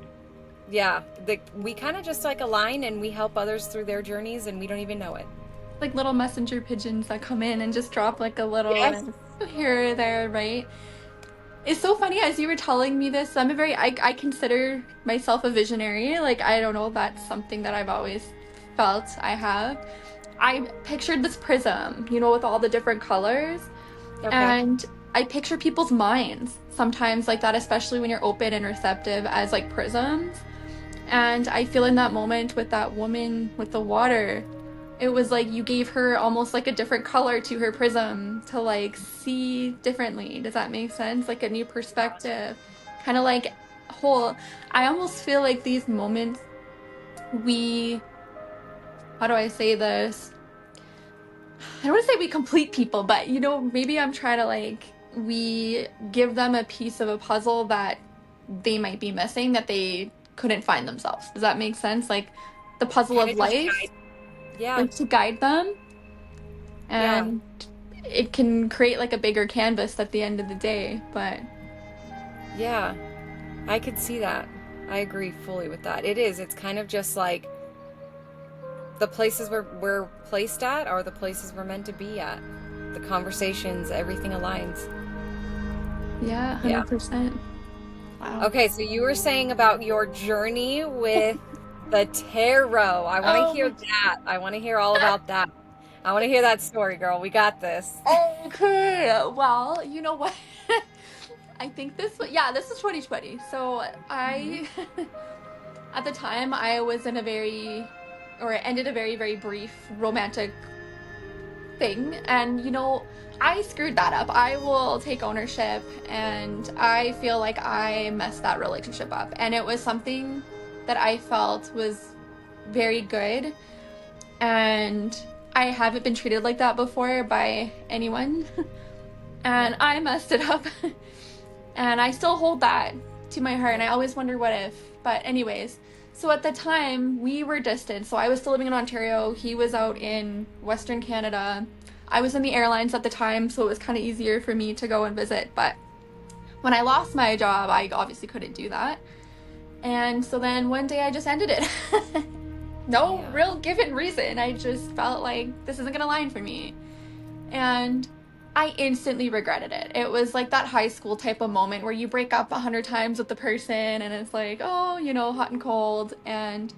B: we kind of just like align and we help others through their journeys, and we don't even know it.
C: Like little messenger pigeons that come in and just drop like a little here or there, right? It's so funny, as you were telling me this, I consider myself a visionary. Like, I don't know, that's something that I've always felt I have. I pictured this prism, you know, with all the different colors. Okay. And I picture people's minds sometimes like that, especially when you're open and receptive, as like prisms. And I feel in that moment with that woman with the water, it was like you gave her almost like a different color to her prism to like see differently. Does that make sense? Like a new perspective, kind of like I almost feel like these moments, how do I say this? I don't want to say we complete people, but you know, maybe I'm trying to like, we give them a piece of a puzzle that they might be missing, that they couldn't find themselves. Does that make sense? Like the puzzle of life, like to guide them. And it can create like a bigger canvas at the end of the day, but
B: yeah, I could see that. I agree fully with that. It's kind of just like the places we're placed at are the places we're meant to be at. The conversations, everything aligns.
C: Yeah, 100%. Wow.
B: Okay, so you were saying about your journey with the tarot. I want to hear that. I want to hear all about that. I want to hear that story, girl. We got this.
C: Okay, well, you know what? I think this is 2020. So
B: Hmm.
C: I, at the time, I was in a or it ended a very, very brief romantic thing. And, I screwed that up. I will take ownership, and I feel like I messed that relationship up. And it was something that I felt was very good. And I haven't been treated like that before by anyone.
B: Yeah.
C: And I messed it up. And I still hold that to my heart. And I always wonder what if. But, anyways, so at the time, we were distant. So I was still living in Ontario. He was out in Western Canada. I was in the airlines at the time, so it was kind of easier for me to go and visit. But when I lost my job, I obviously couldn't do that. And so then one day I just ended it. No
B: Yeah.
C: real given reason. I just felt like this isn't going to align for me. And I instantly regretted it. It was like that high school type of moment where you break up 100 times with the person and it's like, oh, hot and cold. And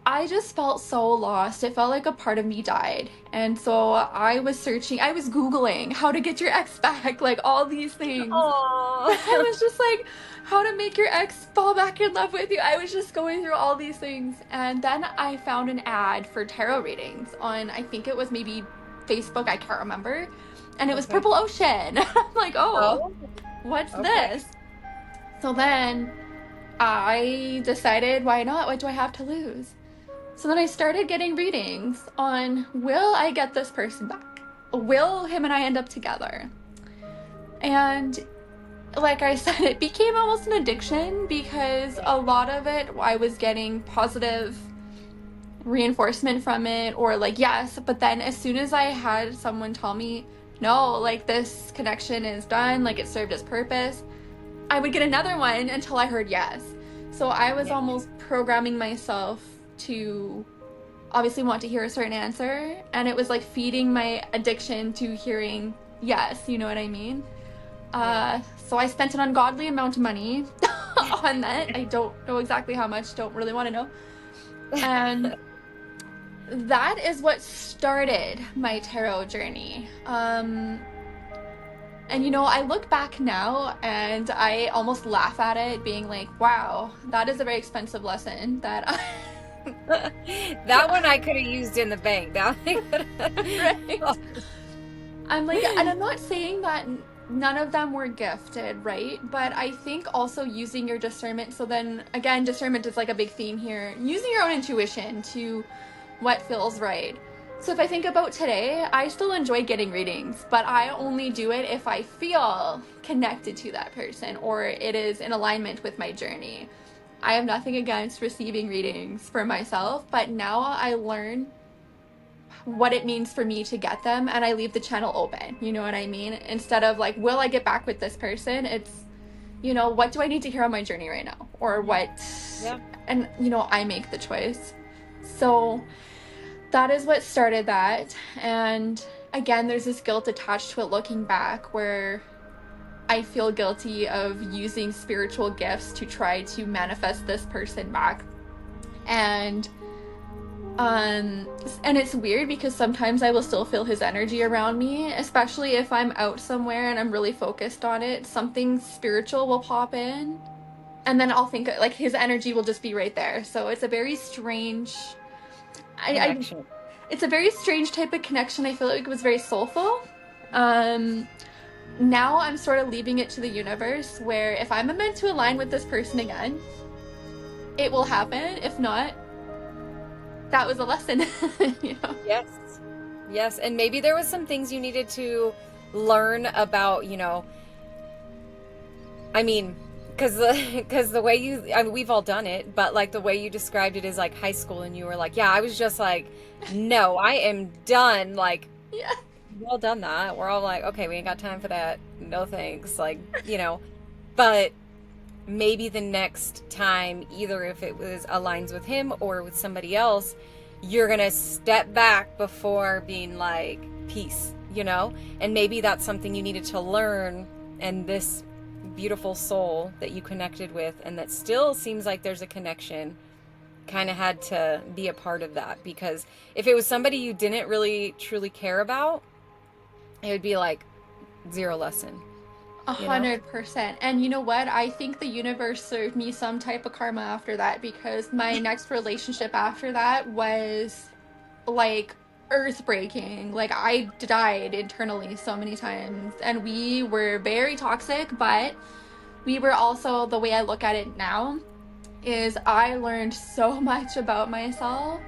C: I just felt so lost. It felt like a part of me died. And so I was searching, I was Googling how to get your ex back, like all these things. I
B: Oh.
C: was just like, how to make your ex fall back in love with you. I was just going through all these things. And then I found an ad for tarot readings on, I think it was maybe Facebook, I can't remember. And it was
B: Okay.
C: Purple Ocean. I'm like, oh,
B: Oh.
C: what's
B: Okay.
C: this? So then I decided, why not? What do I have to lose? So then I started getting readings on, will I get this person back? Will him and I end up together? And like I said, it became almost an addiction because a lot of it, I was getting positive reinforcement from it, or like, yes, but then as soon as I had someone tell me, no, like this connection is done, like it served its purpose, I would get another one until I heard yes. So I was
B: Yeah.
C: almost programming myself to obviously want to hear a certain answer, and it was like feeding my addiction to hearing yes, you know what I mean?
B: Yeah.
C: So I spent an ungodly amount of money on that. I don't know exactly how much, don't really want to know. And that is what started my tarot journey. And I look back now and I almost laugh at it, being like, wow, that is a very expensive lesson that
B: That one I could have used in the bank. That one
C: right? I'm like, and I'm not saying that none of them were gifted, right? But I think also using your discernment. So then again, discernment is like a big theme here. Using your own intuition to what feels right. So if I think about today, I still enjoy getting readings, but I only do it if I feel connected to that person or it is in alignment with my journey. I have nothing against receiving readings for myself, but now I learn what it means for me to get them and I leave the channel open. You know what I mean? Instead of like, will I get back with this person? It's, what do I need to hear on my journey right now? Or what?
B: Yeah.
C: And, I make the choice. So that is what started that. And again, there's this guilt attached to it looking back where I feel guilty of using spiritual gifts to try to manifest this person back. And it's weird because sometimes I will still feel his energy around me, especially if I'm out somewhere and I'm really focused on it. Something spiritual will pop in, and then I'll think like his energy will just be right there. So it's a very strange,
B: Connection.
C: it's a very strange type of connection. I feel like it was very soulful. Now I'm sort of leaving it to the universe, where if I'm meant to align with this person again, it will happen. If not, that was a lesson.
B: Yes. Yes. And maybe there was some things you needed to learn about, I mean, because the way we've all done it, but like the way you described it is like high school and you were like, yeah, I was just like, no, I am done. Like,
C: Yeah.
B: we've all done that. We're all like, okay, we ain't got time for that. No thanks. Like, but maybe the next time, either if it was aligns with him or with somebody else, you're gonna step back before being like, peace, and maybe that's something you needed to learn. And this beautiful soul that you connected with and that still seems like there's a connection kind of had to be a part of that, because if it was somebody you didn't really truly care about, it would be like zero lesson,
C: A
B: you know?
C: 100%. And you know what? I think the universe served me some type of karma after that, because my next relationship after that was like earth breaking. Like, I died internally so many times, and we were very toxic, but we were also, the way I look at it now is I learned so much about myself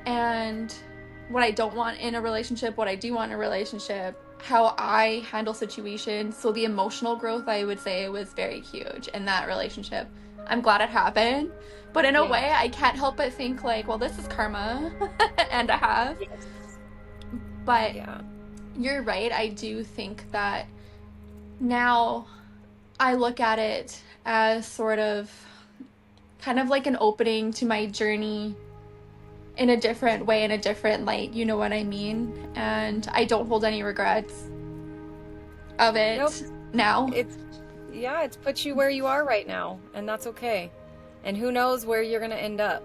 C: and what I don't want in a relationship, what I do want in a relationship, how I handle situations. So the emotional growth, I would say, was very huge in that relationship. I'm glad it happened. But in a
B: Yeah.
C: way, I can't help but think like, well, this is karma. And I have.
B: Yes.
C: But
B: Yeah.
C: you're right. I do think that now I look at it as sort of kind of like an opening to my journey in a different way, in a different light, you know what I mean? And I don't hold any regrets of
B: Nope.
C: it now.
B: It's, yeah, it's put you where you are right now, and that's okay. And who knows where you're going to end up.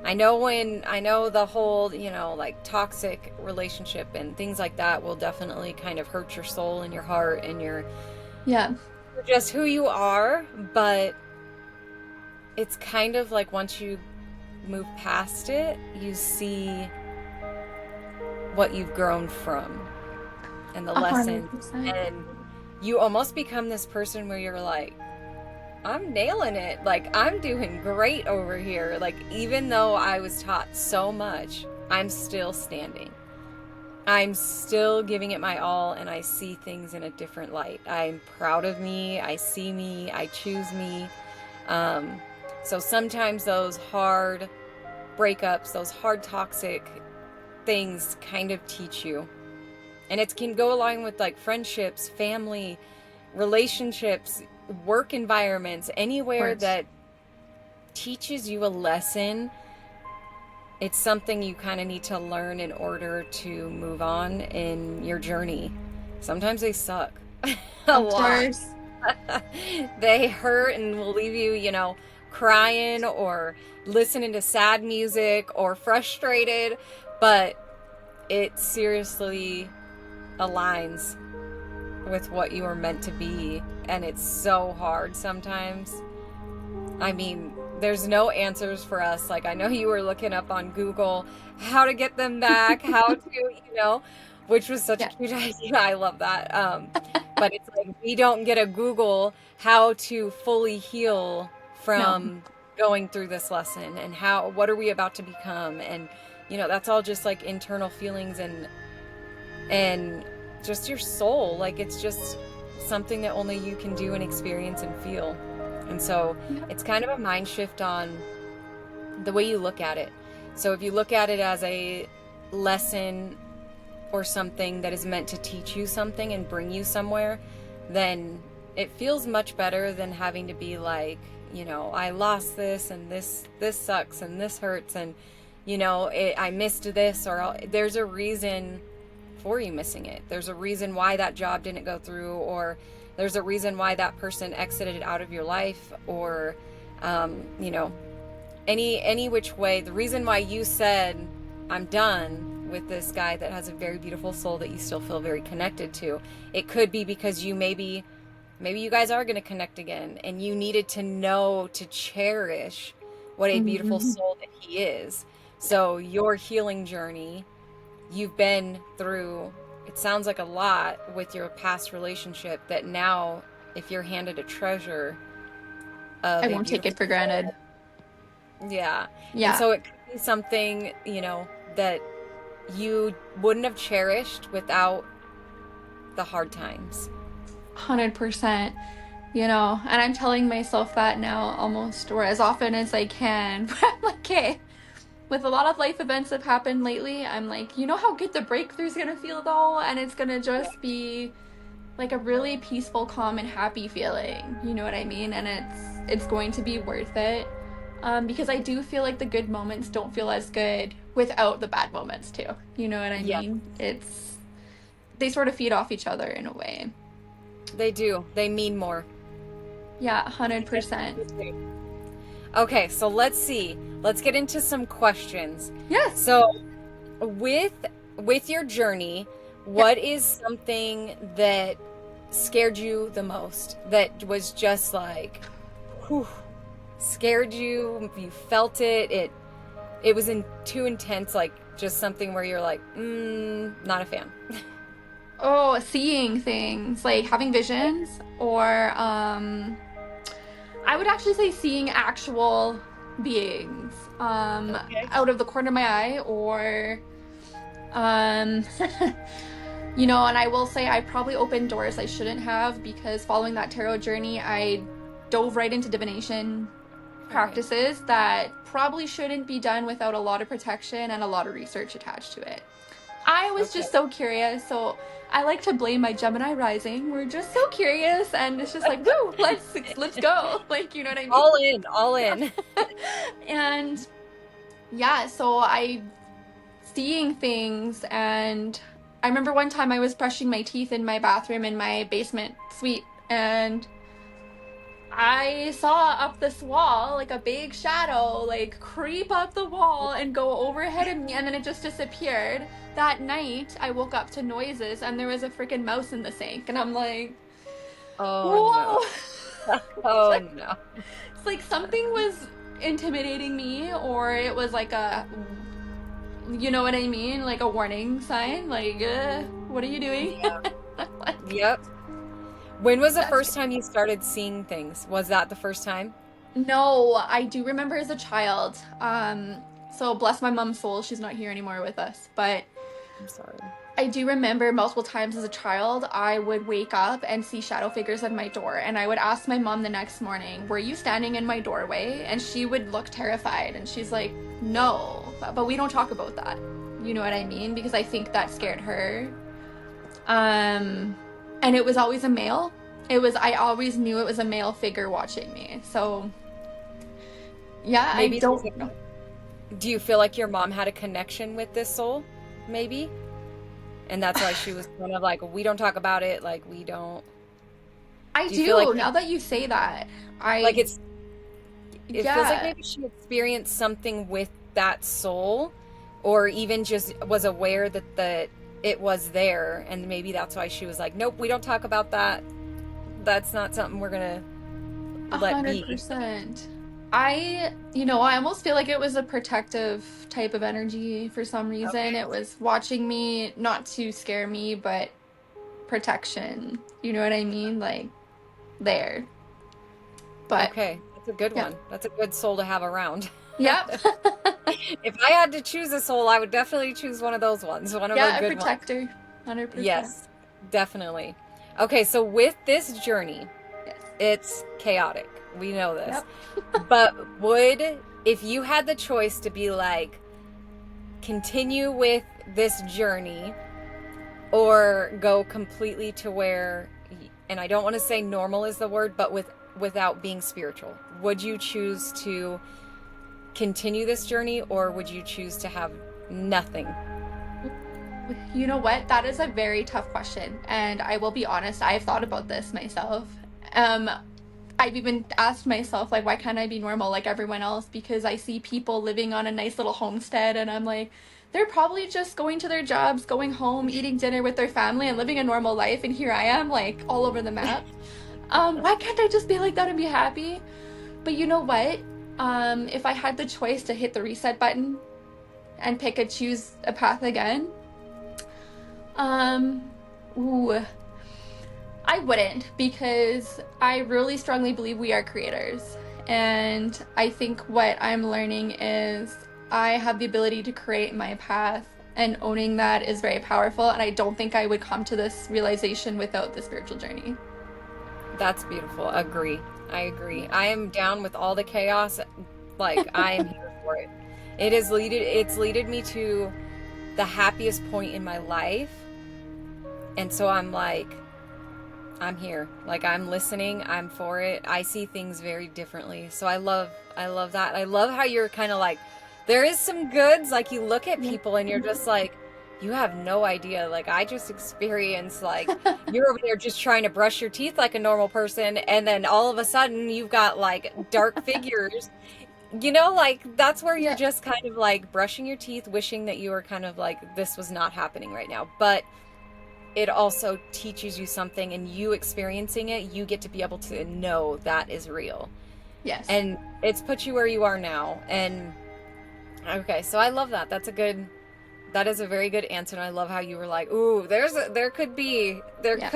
B: I know the whole, like toxic relationship and things like that will definitely kind of hurt your soul and your heart and your
C: Yeah,
B: just who you are, but it's kind of like once you move past it, you see what you've grown from and the lessons,
C: 100%.
B: and you almost become this person where you're like, I'm nailing it. Like, I'm doing great over here. Like, even though I was taught so much, I'm still standing. I'm still giving it my all, and I see things in a different light. I'm proud of me. I see me. I choose me. So sometimes those hard breakups, those hard toxic things kind of teach you. And it can go along with like friendships, family, relationships, work environments,
C: Of
B: anywhere
C: course.
B: that teaches you a lesson. It's something you kind of need to learn in order to move on in your journey. Sometimes they suck a
C: Of
B: lot.
C: course.
B: They hurt and will leave you, crying or listening to sad music or frustrated, but it seriously aligns with what you were meant to be. And it's so hard sometimes. I mean, there's no answers for us. Like, I know you were looking up on Google how to get them back, how to, which was such a
C: Yeah.
B: cute idea. I love that. But it's like we don't get a Google how to fully heal
C: No.
B: from going through this lesson, and what are we about to become? And that's all just like internal feelings and just your soul. Like, it's just something that only you can do and experience and feel. And so
C: Yeah.
B: it's kind of a mind shift on the way you look at it. So if you look at it as a lesson or something that is meant to teach you something and bring you somewhere, then it feels much better than having to be like, I lost this and this sucks and this hurts and I missed this, or there's a reason for you missing it. There's a reason why that job didn't go through, or there's a reason why that person exited out of your life, or any which way. The reason why you said, I'm done with this guy that has a very beautiful soul that you still feel very connected to, it could be because maybe you guys are going to connect again, and you needed to know to cherish what a beautiful
C: Mhm.
B: soul that he is. So your healing journey, you've been through, it sounds like a lot with your past relationship, that now if you're handed a treasure
C: I
B: of a
C: won't take
B: beautiful
C: it for granted.
B: soul, yeah. And
C: Yeah.
B: so it could be something, that you wouldn't have cherished without the hard times.
C: 100%. And I'm telling myself that now almost, or as often as I can. But I'm like, okay, with a lot of life events that have happened lately, I'm like, you know how good the breakthrough's gonna feel though? And it's gonna just be like a really peaceful, calm, and happy feeling. You know what I mean? And it's going to be worth it. Because I do feel like the good moments don't feel as good without the bad moments too. You know what I
B: Yeah,
C: mean? They sort of feed off each other in a way.
B: they do. They mean more.
C: Yeah, 100%.
B: Okay, so let's see. Let's get into some questions.
C: Yes.
B: So with your journey, what is something that scared you the most? That was just like, whew, scared you, you felt it, it was too intense, like just something where you're like, not a fan.
C: Oh, seeing things, like having visions, or I would actually say seeing actual beings
B: Okay.
C: out of the corner of my eye, or um you know, and I will say I probably opened doors I shouldn't have, because following that tarot journey, I dove right into divination practices that probably shouldn't be done without a lot of protection and a lot of research attached to it. I was
B: Okay.
C: just so curious, so I like to blame my Gemini rising. We're just so curious, and it's just like, woo, let's go. Like, you know what I mean?
B: All in, all in.
C: And yeah, so I seeing things, and I remember one time I was brushing my teeth in my bathroom in my basement suite, and I saw up this wall like a big shadow like creep up the wall and go overhead of me, and then it just disappeared. That night I woke up to noises, and there was a freaking mouse in the sink, and I'm like,
B: Oh
C: whoa.
B: no. Oh no.
C: It's like something was intimidating me, or it was like a, you know what I mean, like a warning sign, like what are you doing?
B: Yeah.
C: Like,
B: Yep. When was the
C: that's
B: first time you started seeing things? Was that the first time?
C: No, I do remember as a child. So bless my mom's soul, she's not here anymore with us. But
B: I'm sorry.
C: I do remember multiple times as a child, I would wake up and see shadow figures at my door. And I would ask my mom the next morning, were you standing in my doorway? And she would look terrified. And she's like, no, but we don't talk about that. You know what I mean? Because I think that scared her. And it was always a male. I always knew it was a male figure watching me. So yeah, I
B: Maybe
C: don't know.
B: do you feel like your mom had a connection with this soul? Maybe? And that's why she was kind of like, we don't talk about it, like we don't.
C: I
B: Do you feel like
C: now that you say that.
B: like it feels like
C: Yeah,
B: maybe she experienced something with that soul, or even just was aware that it was there, and maybe that's why she was like, nope, we don't talk about that. That's not something we're gonna let be.
C: 100%. I almost feel like it was a protective type of energy for some reason.
B: Okay.
C: It was watching me, not to scare me, but protection. You know what I mean? Like there. But
B: Okay, that's a good
C: yeah.
B: one. That's a good soul to have around.
C: Yep.
B: If I had to choose a soul, I would definitely choose one of those ones, one of the
C: Yeah, a
B: good ones.
C: protector. 100%.
B: Yes, definitely. Okay, so with this journey,
C: Yes.
B: it's chaotic. We know this.
C: Yep.
B: But if you had the choice to be like, continue with this journey or go completely to where, and I don't want to say normal is the word, but without being spiritual, would you choose to continue this journey, or would you choose to have nothing?
C: You know what? That is a very tough question. And I will be honest, I've thought about this myself. Um, I've even asked myself, like, why can't I be normal like everyone else? Because I see people living on a nice little homestead, and I'm like, they're probably just going to their jobs, going home, eating dinner with their family, and living a normal life. And here I am, like, all over the map. Why can't I just be like that and be happy? But you know what? If I had the choice to hit the reset button and choose a path again, um, ooh, I wouldn't, because I really strongly believe we are creators. And I think what I'm learning is I have the ability to create my path, and owning that is very powerful. And I don't think I would come to this realization without the spiritual journey.
B: That's beautiful. Agree. I agree. I am down with all the chaos. Like, I am here for it. It's leaded me to the happiest point in my life. And so I'm like, I'm here. Like, I'm listening. I'm for it. I see things very differently. So I love that. I love how you're kind of like, there is some goods. Like, you look at people and you're just like, you have no idea. Like, I just experienced, like, you're over there just trying to brush your teeth like a normal person, and then all of a sudden you've got like dark figures. You know, like, that's where you're
C: Yeah.
B: just kind of like brushing your teeth, wishing that you were kind of like, this was not happening right now. But it also teaches you something, and you experiencing it, you get to be able to know that is real.
C: Yes.
B: And it's put you where you are now. And okay, so I love that. That is a very good answer. And I love how you were like, ooh, there could be,
C: Yeah.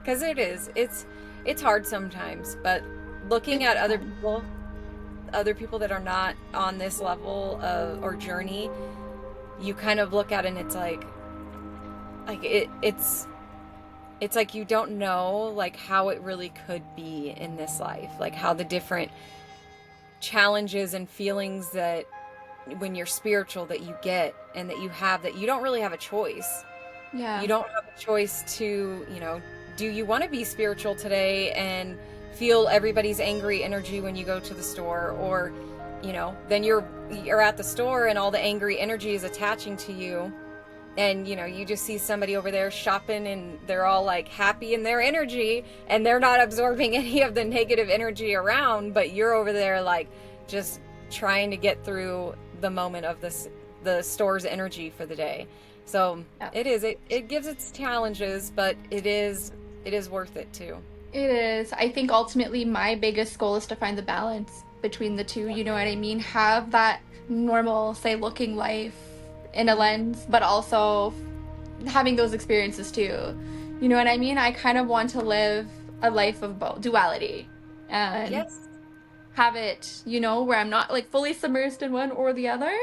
B: because it is. It's hard sometimes, but looking
C: It's
B: at
C: fun.
B: other people that are not on this level of or journey, you kind of look at it and it's it's like you don't know like how it really could be in this life, like how the different challenges and feelings that when you're spiritual that you get and that you have, that you don't really have a choice.
C: Yeah.
B: You don't have a choice to, do you want to be spiritual today and feel everybody's angry energy when you go to the store? Or, then you're at the store and all the angry energy is attaching to you. And, you just see somebody over there shopping and they're all like happy in their energy and they're not absorbing any of the negative energy around, but you're over there like just trying to get through the moment of the store's energy for the day. So
C: Yeah.
B: it gives its challenges, but it is worth it too.
C: It is. I think ultimately my biggest goal is to find the balance between the two. You know what I mean? Have that normal, say, looking life in a lens, but also having those experiences too. You know what I mean? I kind of want to live a life of both duality and
B: Yes.
C: have it, where I'm not like fully submersed in one or the other.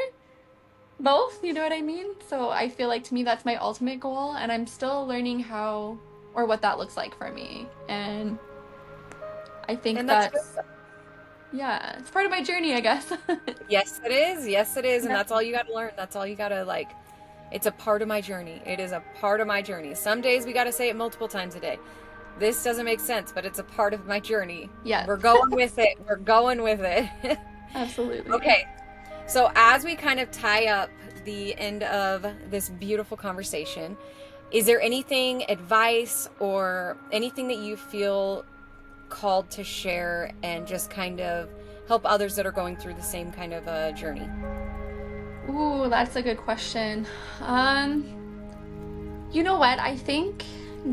C: Both, you know what I mean? So I feel like to me that's my ultimate goal, and I'm still learning how or what that looks like for me. And I think
B: And that's good.
C: yeah, it's part of my journey, I guess.
B: Yes, it is. Yes, it is. And
C: Yeah.
B: that's all you got to learn. That's all you got to like. It's a part of my journey. It is a part of my journey. Some days we got to say it multiple times a day. This doesn't make sense, but it's a part of my journey.
C: Yeah,
B: We're going with it. We're going with it.
C: absolutely.
B: Okay. So as we kind of tie up the end of this beautiful conversation, is there anything, advice, or anything that you feel called to share and just kind of help others that are going through the same kind of journey?
C: Ooh, that's a good question. Um, you know what? I think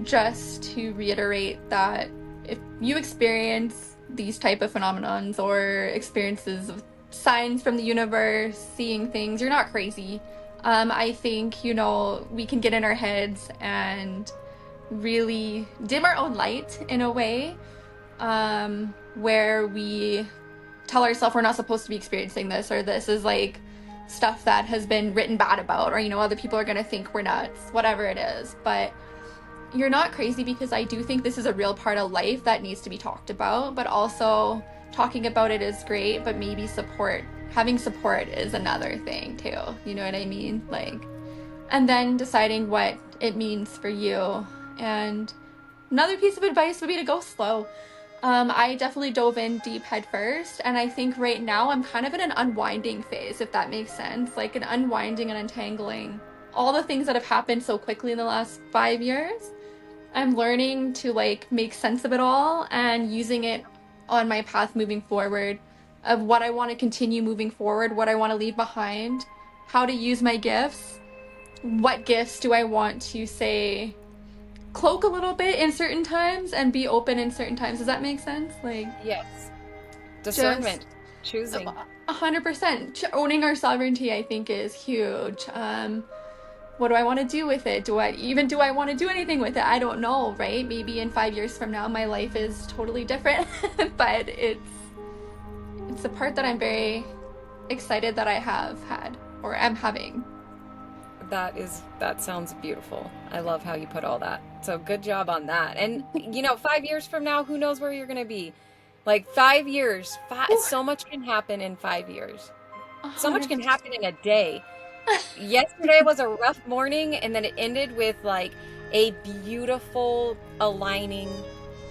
C: just to reiterate that if you experience these type of phenomenons or experiences of signs from the universe, seeing things, you're not crazy. I think, we can get in our heads and really dim our own light in a way, where we tell ourselves we're not supposed to be experiencing this, or this is like stuff that has been written bad about, or other people are going to think we're nuts, whatever it is. But you're not crazy, because I do think this is a real part of life that needs to be talked about. But also talking about it is great, but maybe having support is another thing too, you know what I mean? Like, and then deciding what it means for you. And another piece of advice would be to go slow. I definitely dove in deep head first, and I think right now I'm kind of in an unwinding phase, if that makes sense. Like an unwinding and untangling all the things that have happened so quickly in the last 5 years. I'm learning to like make sense of it all and using it on my path moving forward, of what I want to continue moving forward, what I want to leave behind, how to use my gifts, what gifts do I want to say cloak a little bit in certain times and be open in certain times. Does that make sense? Like,
B: Yes. Discernment.
C: just
B: Choosing.
C: 100% owning our sovereignty, I think, is huge. What do I want to do with it? Do I want to do anything with it? I don't know, right? Maybe in 5 years from now my life is totally different. But it's a part that I'm very excited that I have had or am having.
B: That sounds beautiful. I love how you put all that. So good job on that. And 5 years from now, who knows where you're going to be? Like 5 years, so much can happen in 5 years. So much can
C: 100%.
B: happen in a day. Yesterday was a rough morning, and then it ended with like a beautiful aligning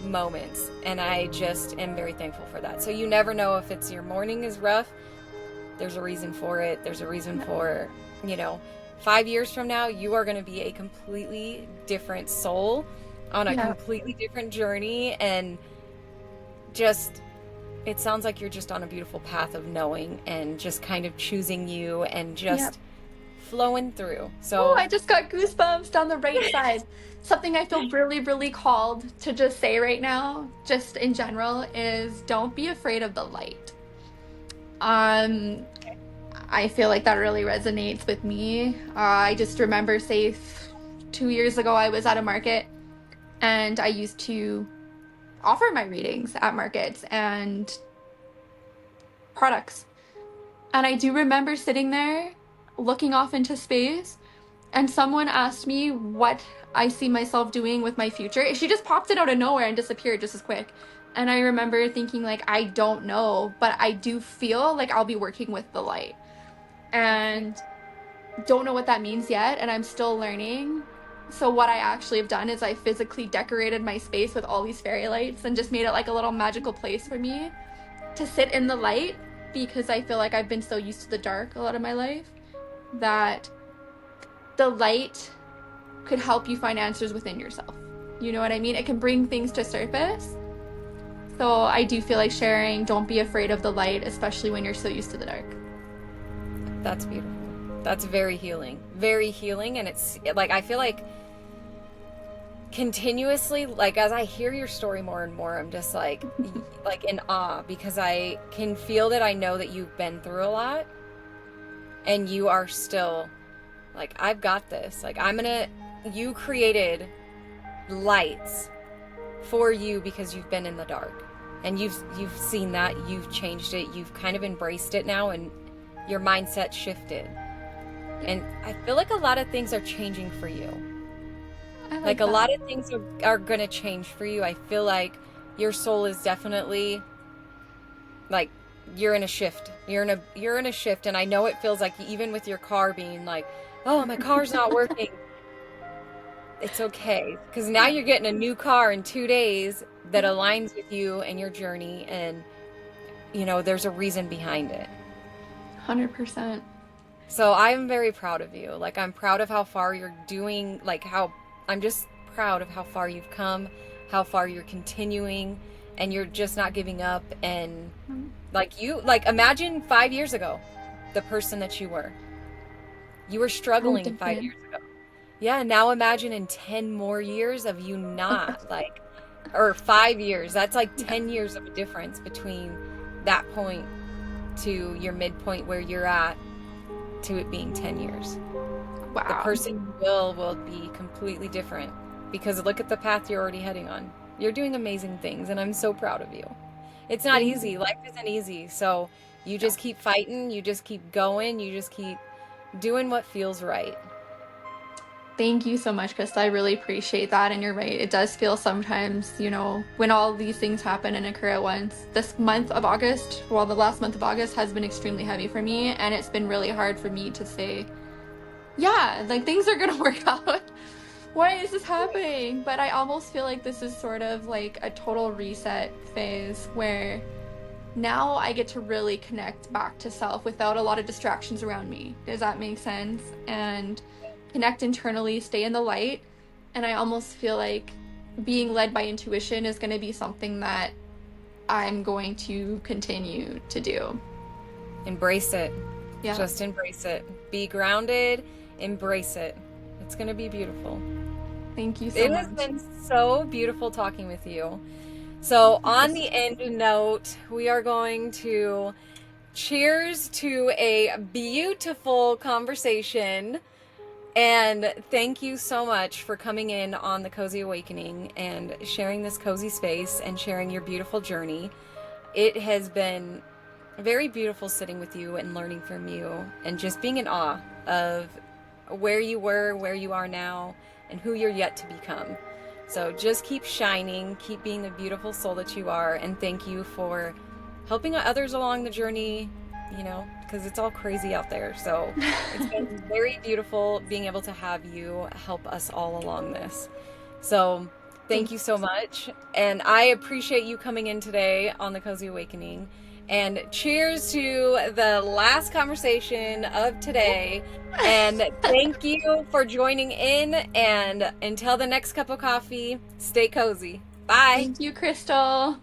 B: moments. And I just am very thankful for that. So you never know, if it's your morning is rough, there's a reason for it. There's a reason for, 5 years from now, you are going to be a completely different soul on a
C: Yeah.
B: completely different journey. And just, it sounds like you're just on a beautiful path of knowing and just kind of choosing you and
C: Yeah.
B: just flowing through.
C: Oh,
B: So
C: I just got goosebumps down the right side. Something I feel really, really called to just say right now, just in general, is don't be afraid of the light. Um, I feel like that really resonates with me. I just remember, say, 2 years ago, I was at a market and I used to offer my readings at markets and products. And I do remember sitting there looking off into space, and someone asked me what I see myself doing with my future. She just popped it out of nowhere and disappeared just as quick. And I remember thinking, like, I don't know, but I do feel like I'll be working with the light. And don't know what that means yet, and I'm still learning. So what I actually have done is I physically decorated my space with all these fairy lights and just made it like a little magical place for me to sit in the light, because I feel like I've been so used to the dark a lot of my life that the light could help you find answers within yourself. You know what I mean? It can bring things to surface. So I do feel like sharing, don't be afraid of the light, especially when you're so used to the dark.
B: that's beautiful. That's very healing. Very healing. And it's like, I feel like continuously, like as I hear your story more and more, I'm just like in awe, because I can feel that I know that you've been through a lot and you are still like, I've got this. Like, you created lights for you because you've been in the dark, and you've seen that, you've changed it, you've kind of embraced it now, and your mindset shifted. And I feel like a lot of things are changing for you.
C: I
B: Like a
C: that.
B: lot of things are going to change for you. I feel like your soul is definitely like, you're in a shift. You're in a shift. And I know it feels like, even with your car being like, oh, my car's not working. It's okay. Because now you're getting a new car in 2 days that aligns with you and your journey. And, there's a reason behind it.
C: 100%.
B: So I'm very proud of you. Like, I'm proud of how far you're doing, I'm just proud of how far you've come, how far you're continuing, and you're just not giving up. And imagine 5 years ago, the person that you were. You were struggling 5 years ago. Yeah, now imagine in 10 more years of you not, or 5 years. That's like 10 years of a difference between that point to your midpoint where you're at, to it being 10 years.
C: Wow.
B: The person you will be completely different, because look at the path you're already heading on. You're doing amazing things, and I'm so proud of you. It's not easy. Life isn't easy. So you just keep fighting. You just keep going. You just keep doing what feels right.
C: Thank you so much, Krystal. I really appreciate that. And you're right. It does feel sometimes, when all these things happen and occur at once. This month of August, the last month of August has been extremely heavy for me. And it's been really hard for me to say, yeah, like things are going to work out. Why is this happening? But I almost feel like this is sort of like a total reset phase where now I get to really connect back to self without a lot of distractions around me. Does that make sense? And connect internally, stay in the light. And I almost feel like being led by intuition is going to be something that I'm going to continue to do.
B: Embrace it.
C: Yeah.
B: Just embrace it. Be grounded. Embrace it. It's going to be beautiful.
C: Thank you so much.
B: It has been so beautiful talking with you. So on the end note, we are going to cheers to a beautiful conversation. And thank you so much for coming in on the Cozy Awakening and sharing this cozy space and sharing your beautiful journey. It has been very beautiful sitting with you and learning from you and just being in awe of where you were, where you are now, and who you're yet to become. So just keep shining, keep being the beautiful soul that you are, and thank you for helping others along the journey, because it's all crazy out there. So it's been very beautiful being able to have you help us all along this. So thank you so much. And I appreciate you coming in today on the Cozy Awakening. And cheers to the last conversation of today. And thank you for joining in. And until the next cup of coffee, stay cozy. Bye.
C: Thank you, Krystal.